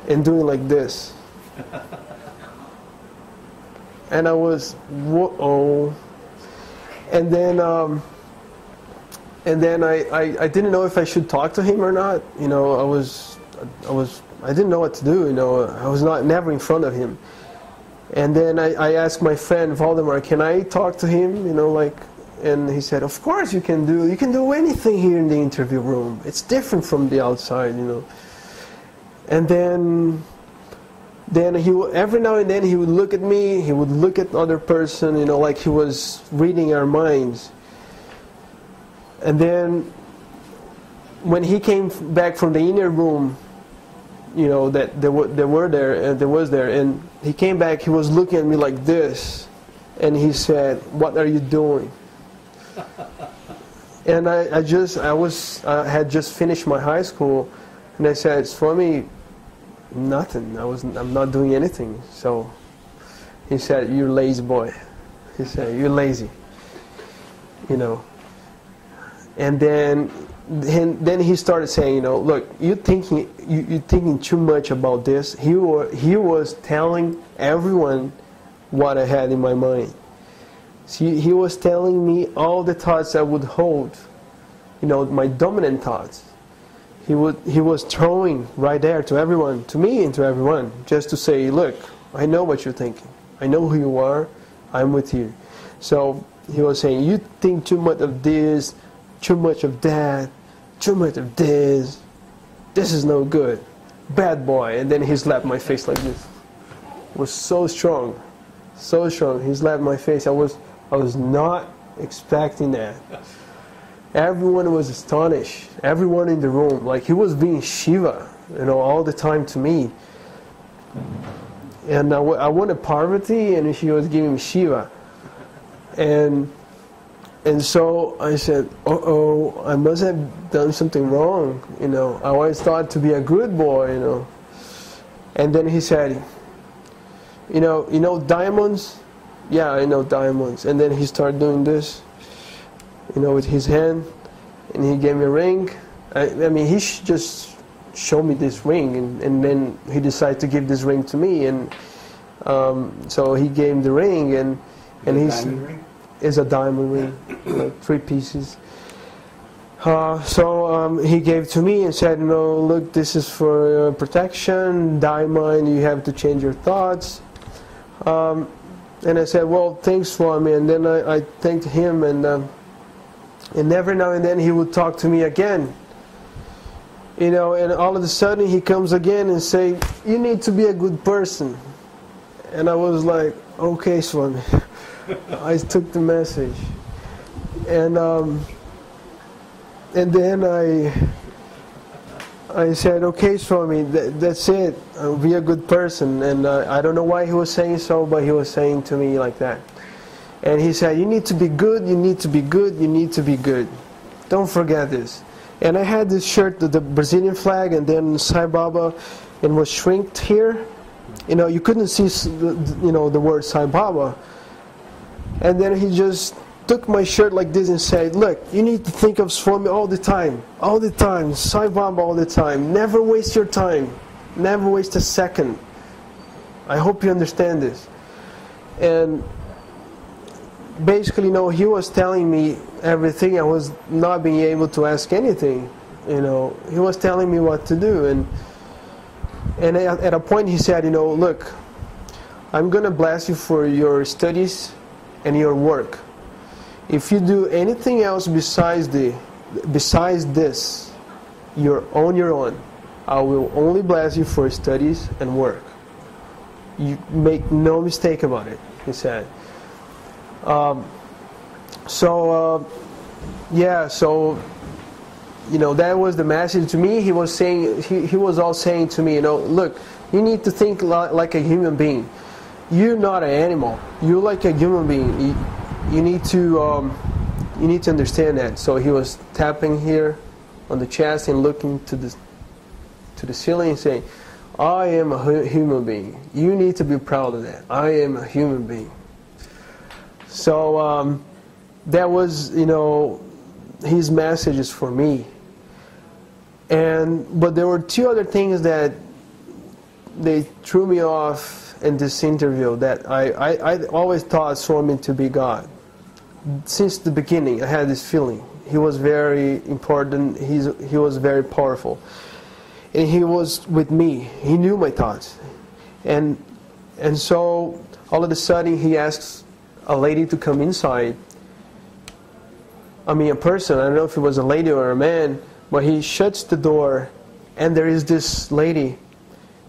and doing like this. And I was, whoa. And then I didn't know if I should talk to him or not. You know, I didn't know what to do. You know, I was never in front of him. And then I asked my friend Valdemar, "Can I talk to him?" You know, like, and he said, "Of course you can do anything here in the interview room. It's different from the outside, you know." And then he would, every now and then he would look at me, he would look at the other person, you know, like he was reading our minds. And then when he came back from the inner room, you know, that there was there, and he came back, he was looking at me like this, and he said, "What are you doing?" And I had just finished my high school, and I said, "Swami, nothing. I'm not doing anything." So he said, "You're lazy boy." He said, "You're lazy." You know. And then he started saying, you know, "Look, you're thinking too much about this." He was telling everyone what I had in my mind. See, he was telling me all the thoughts I would hold, you know, my dominant thoughts. He was throwing right there to everyone, to me and to everyone, just to say, "Look, I know what you're thinking. I know who you are. I'm with you." So he was saying, "You think too much of this, too much of that, too much of this. This is no good. Bad boy." And then he slapped my face like this. It was so strong. So strong. He slapped my face. I was not expecting that. Everyone was astonished. Everyone in the room. Like, he was being Shiva, you know, all the time to me. And I wanted Parvati, and she was giving me Shiva. And so I said, "Uh-oh, I must have done something wrong." You know, I always thought to be a good boy, you know. And then he said, you know diamonds? "Yeah, I know diamonds." And then he started doing this, you know, with his hand, and he gave me a ring. I mean, he just showed me this ring, and then he decided to give this ring to me, and so he gave me the ring, and he's. Is a diamond ring, like 3 pieces. So he gave to me and said, "You know, look, this is for protection. Diamond, you have to change your thoughts." And I said, "Well, thanks, Swami." And then I thanked him, and every now and then he would talk to me again. You know, and all of a sudden he comes again and say, "You need to be a good person." And I was like, "Okay, Swami." I took the message, and then I said, "Okay, Swami, that's it. I'll be a good person." And I don't know why he was saying so, but he was saying to me like that. And he said, "You need to be good. You need to be good. You need to be good. Don't forget this." And I had this shirt, the Brazilian flag, and then Sai Baba, and was shrinked here. You know, you couldn't see, you know, the word Sai Baba. And then he just took my shirt like this and said, look, you need to think of Swami all the time, Sai Baba all the time. Never waste your time. Never waste a second. I hope you understand this. And basically, he was telling me everything. I was not being able to ask anything. He was telling me what to do. And at a point he said, look, I'm going to bless you for your studies and your work. If you do anything else besides this, you're on your own. I will only bless you for studies and work. You make no mistake about it, he said. So that was the message to me. He was saying, he was all saying to me, look, you need to think like a human being. You're not an animal. You're like a human being. You need to understand that. So he was tapping here on the chest and looking to the ceiling and saying, I am a human being. You need to be proud of that. I am a human being. So that was, his messages for me. But there were two other things that they threw me off in this interview, that I always thought Swami to be God. Since the beginning, I had this feeling. He was very important. He was very powerful. And he was with me. He knew my thoughts. And so all of a sudden he asks a lady to come inside. I mean, a person. I don't know if it was a lady or a man, but he shuts the door, and there is this lady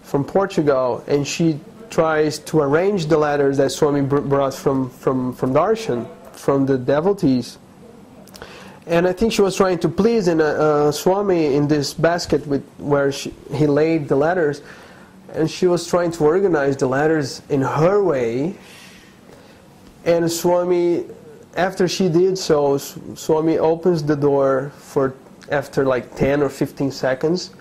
from Portugal, and she tries to arrange the letters that Swami brought from Darshan, from the devotees. And I think she was trying to please Swami in this basket where he laid the letters, and she was trying to organize the letters in her way. And Swami, after she did so, Swami opens the door after like 10 or 15 seconds,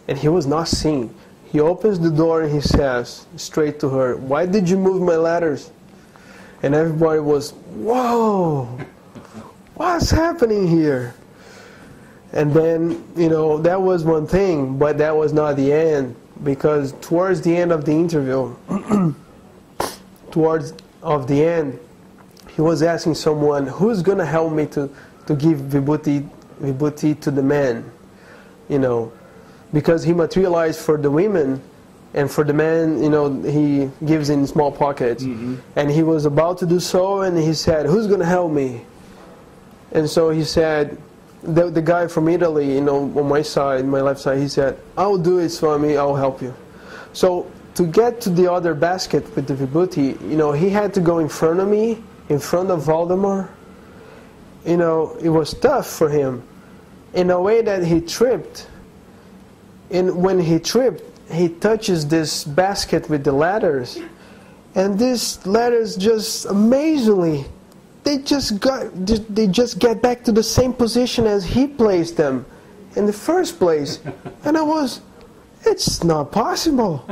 and he was not seen. He opens the door and he says straight to her, "Why did you move my letters?" And everybody was, whoa, what's happening here? And then, that was one thing, but that was not the end, because towards the end of the interview, he was asking someone, who's going to help me to give vibhuti to the men? Because he materialized for the women, and for the men, he gives in small pockets. Mm-hmm. And he was about to do so, and he said, who's going to help me? And so he said, the guy from Italy, on my side, my left side, he said, I'll do it, Swami, I'll help you. So to get to the other basket with the vibhuti, he had to go in front of me, in front of Valdemar. It was tough for him, in a way that he tripped. And when he tripped, he touches this basket with the letters, and these letters just amazingly, they just get back to the same position as he placed them in the first place. And it's not possible.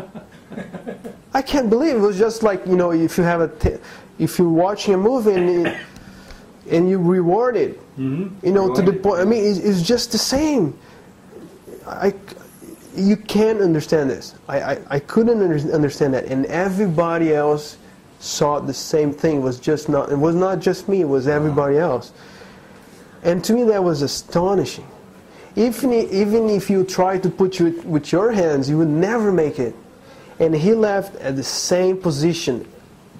I can't believe it. Was just like, if you're watching a movie and you reward it, to the point. I mean, it's just the same. You can't understand this. I couldn't understand that, and everybody else saw the same thing. It was not just me. It was everybody else. And to me, that was astonishing. Even if you try to put it with your hands, you would never make it. And he left at the same position,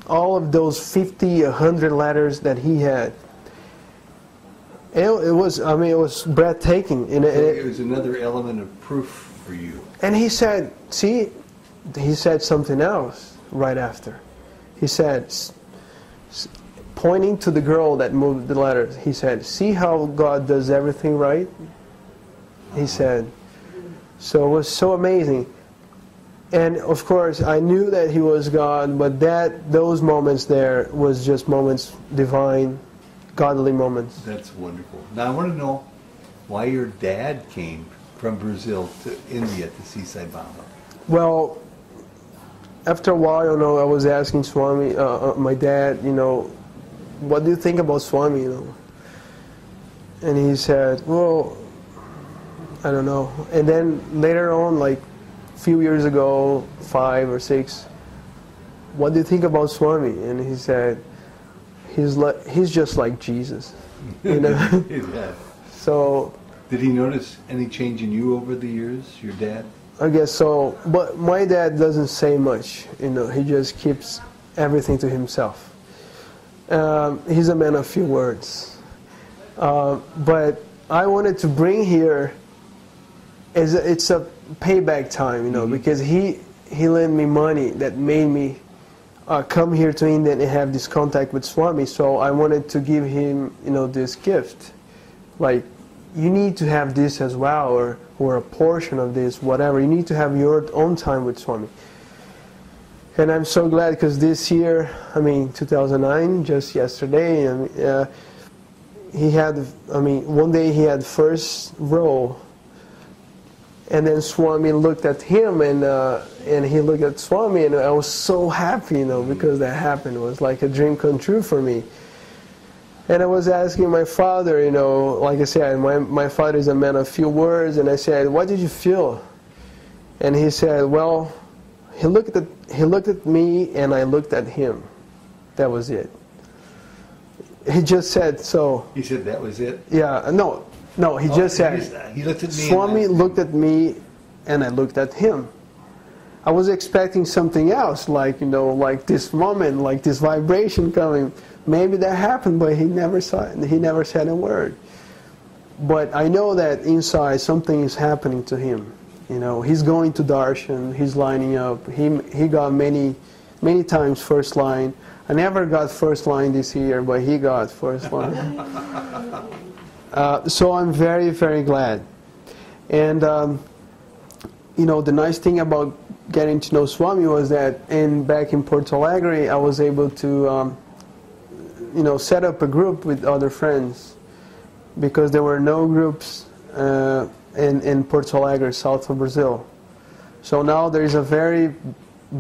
all of those 50, 100 letters that he had. It was breathtaking. It was another element of proof for you. And he said, he said something else right after. He said, pointing to the girl that moved the letters, he said, see how God does everything right? He said. So it was so amazing. And of course, I knew that he was God, but those moments there was just moments, divine, godly moments. That's wonderful. Now I want to know why your dad came from Brazil to India to see Sai Baba. Well, after a while, I was asking Swami, my dad, what do you think about Swami, you know? And he said, well, I don't know. And then later on, like a few years ago, 5 or 6, what do you think about Swami? And he said, he's just like Jesus, you know. Yeah. So. Did he notice any change in you over the years, your dad? I guess so, but my dad doesn't say much, you know. He just keeps everything to himself. He's a man of few words. But I wanted to bring here, it's a payback time, you know, because he lent me money that made me come here to India and have this contact with Swami. So I wanted to give him, you know, this gift, like, you need to have this as well, or a portion of this, whatever. You need to have your own time with Swami. And I'm so glad, because this year, I mean, 2009, just yesterday, he had, I mean, one day he had first row, and then Swami looked at him, and he looked at Swami, and I was so happy, you know, because that happened. It was like a dream come true for me. And I was asking my father, you know, like I said, my father is a man of few words, and I said, what did you feel? And he said, well, he looked at me, and I looked at him. That was it. He just said so. He said that was it? Yeah, no, he just said, he looked at me. Swami looked at me, and I looked at him. I was expecting something else, like, you know, like this moment, like this vibration coming. Maybe that happened, but he never saw it. He never said a word. But I know that inside something is happening to him. You know, he's going to darshan. He's lining up. He got many times first line. I never got first line this year, but he got first line. So I'm very, very glad. And you know, the nice thing about getting to know Swami was that back in Porto Alegre, I was able to you know, set up a group with other friends, because there were no groups in Porto Alegre, south of Brazil. So now there is a very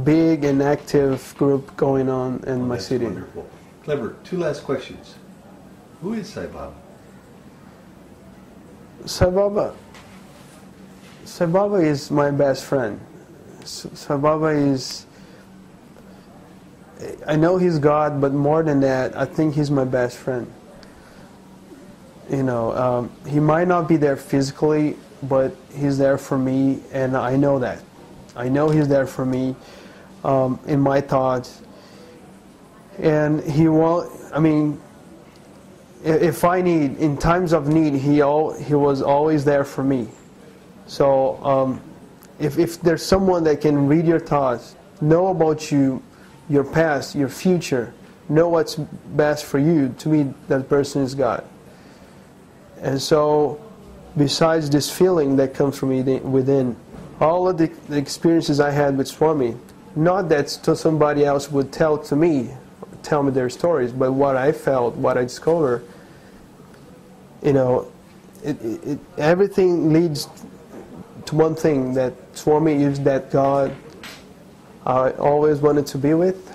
big and active group going on in my city. Wonderful. Clever. 2 last questions. Who is Sai Baba? Sai Baba is my best friend. Sai Baba is, I know he's God, but more than that, I think he's my best friend. You know, he might not be there physically, but he's there for me, and I know that. I know he's there for me in my thoughts. And he won't, I mean, if I need, in times of need, he was always there for me. So if there's someone that can read your thoughts, know about you, your past, your future, know what's best for you, to me, that person is God. And so, besides this feeling that comes from within, all of the experiences I had with Swami, not that somebody else would tell me their stories, but what I felt, what I discovered, you know, everything leads to one thing, that Swami is that God I always wanted to be with.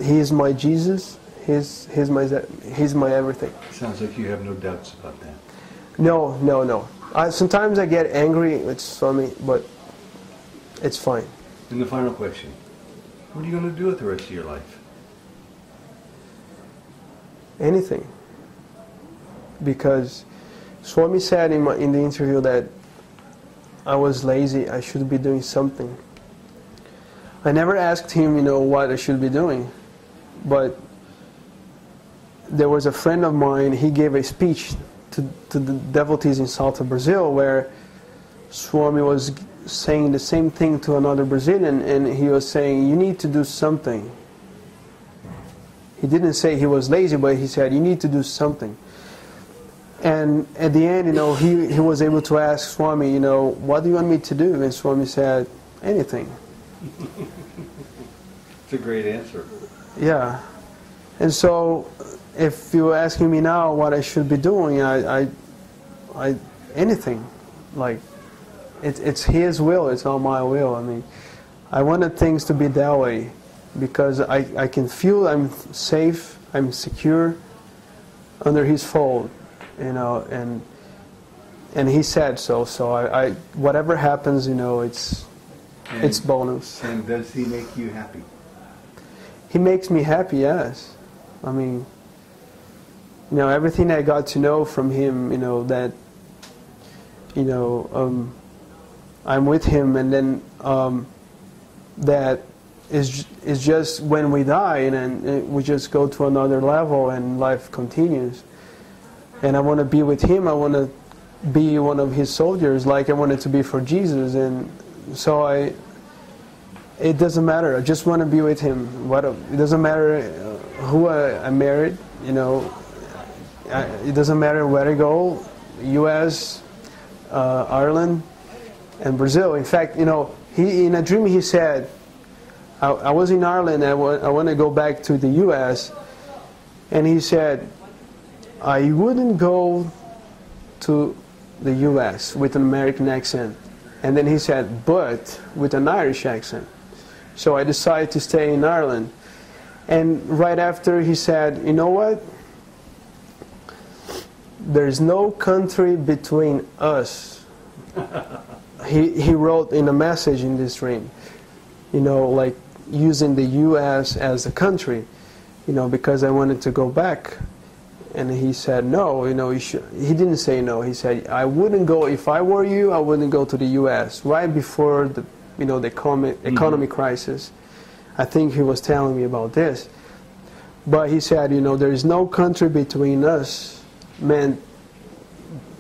He's my Jesus. He's my everything. Sounds like you have no doubts about that. No. Sometimes I get angry with Swami, but it's fine. And the final question: what are you going to do with the rest of your life? Anything. Because Swami said in the interview that I was lazy. I should be doing something. I never asked him, you know, what I should be doing, but there was a friend of mine. He gave a speech to the devotees in south of Brazil, where Swami was saying the same thing to another Brazilian, and he was saying, you need to do something. He didn't say he was lazy, but he said, you need to do something. And at the end, you know, he was able to ask Swami, you know, what do you want me to do? And Swami said, anything. It's a great answer. Yeah. And so, if you're asking me now what I should be doing, I anything. Like, it's His will, it's not my will. I mean, I wanted things to be that way, because I can feel I'm safe, I'm secure under His fold, you know, and He said so. So I whatever happens, you know, it's bonus. And does He make you happy? He makes me happy, yes. I mean, you know, everything I got to know from Him, you know, that, you know, I'm with Him, and then that is just when we die, and then we just go to another level, and life continues. And I want to be with Him. I want to be one of His soldiers, like I wanted to be for Jesus. And so it doesn't matter. I just want to be with Him. It doesn't matter who I married. You know, it doesn't matter where I go. U.S., Ireland, and Brazil. In fact, you know, in a dream he said, I was in Ireland. I want to go back to the U.S. And he said, I wouldn't go to the U.S. with an American accent. And then he said, but with an Irish accent. So I decided to stay in Ireland. And right after he said, you know what? There's no country between us. He wrote in a message in this dream, you know, like using the U.S. as a country, you know, because I wanted to go back. And he said, no, you know, he didn't say no. He said, I wouldn't go, if I were you, I wouldn't go to the U.S. Right before the, you know, the economic crisis. I think he was telling me about this. But he said, you know, there is no country between us. Man,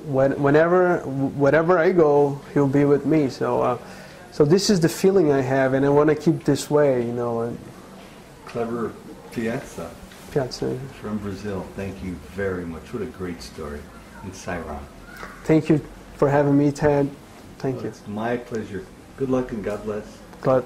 wherever I go, He'll be with me. So this is the feeling I have, and I want to keep this way, you know. Kleber Piazza. Piazza. From Brazil. Thank you very much. What a great story. In Sairon. Thank you for having me, Ted. Thank you. It's my pleasure. Good luck and God bless. God.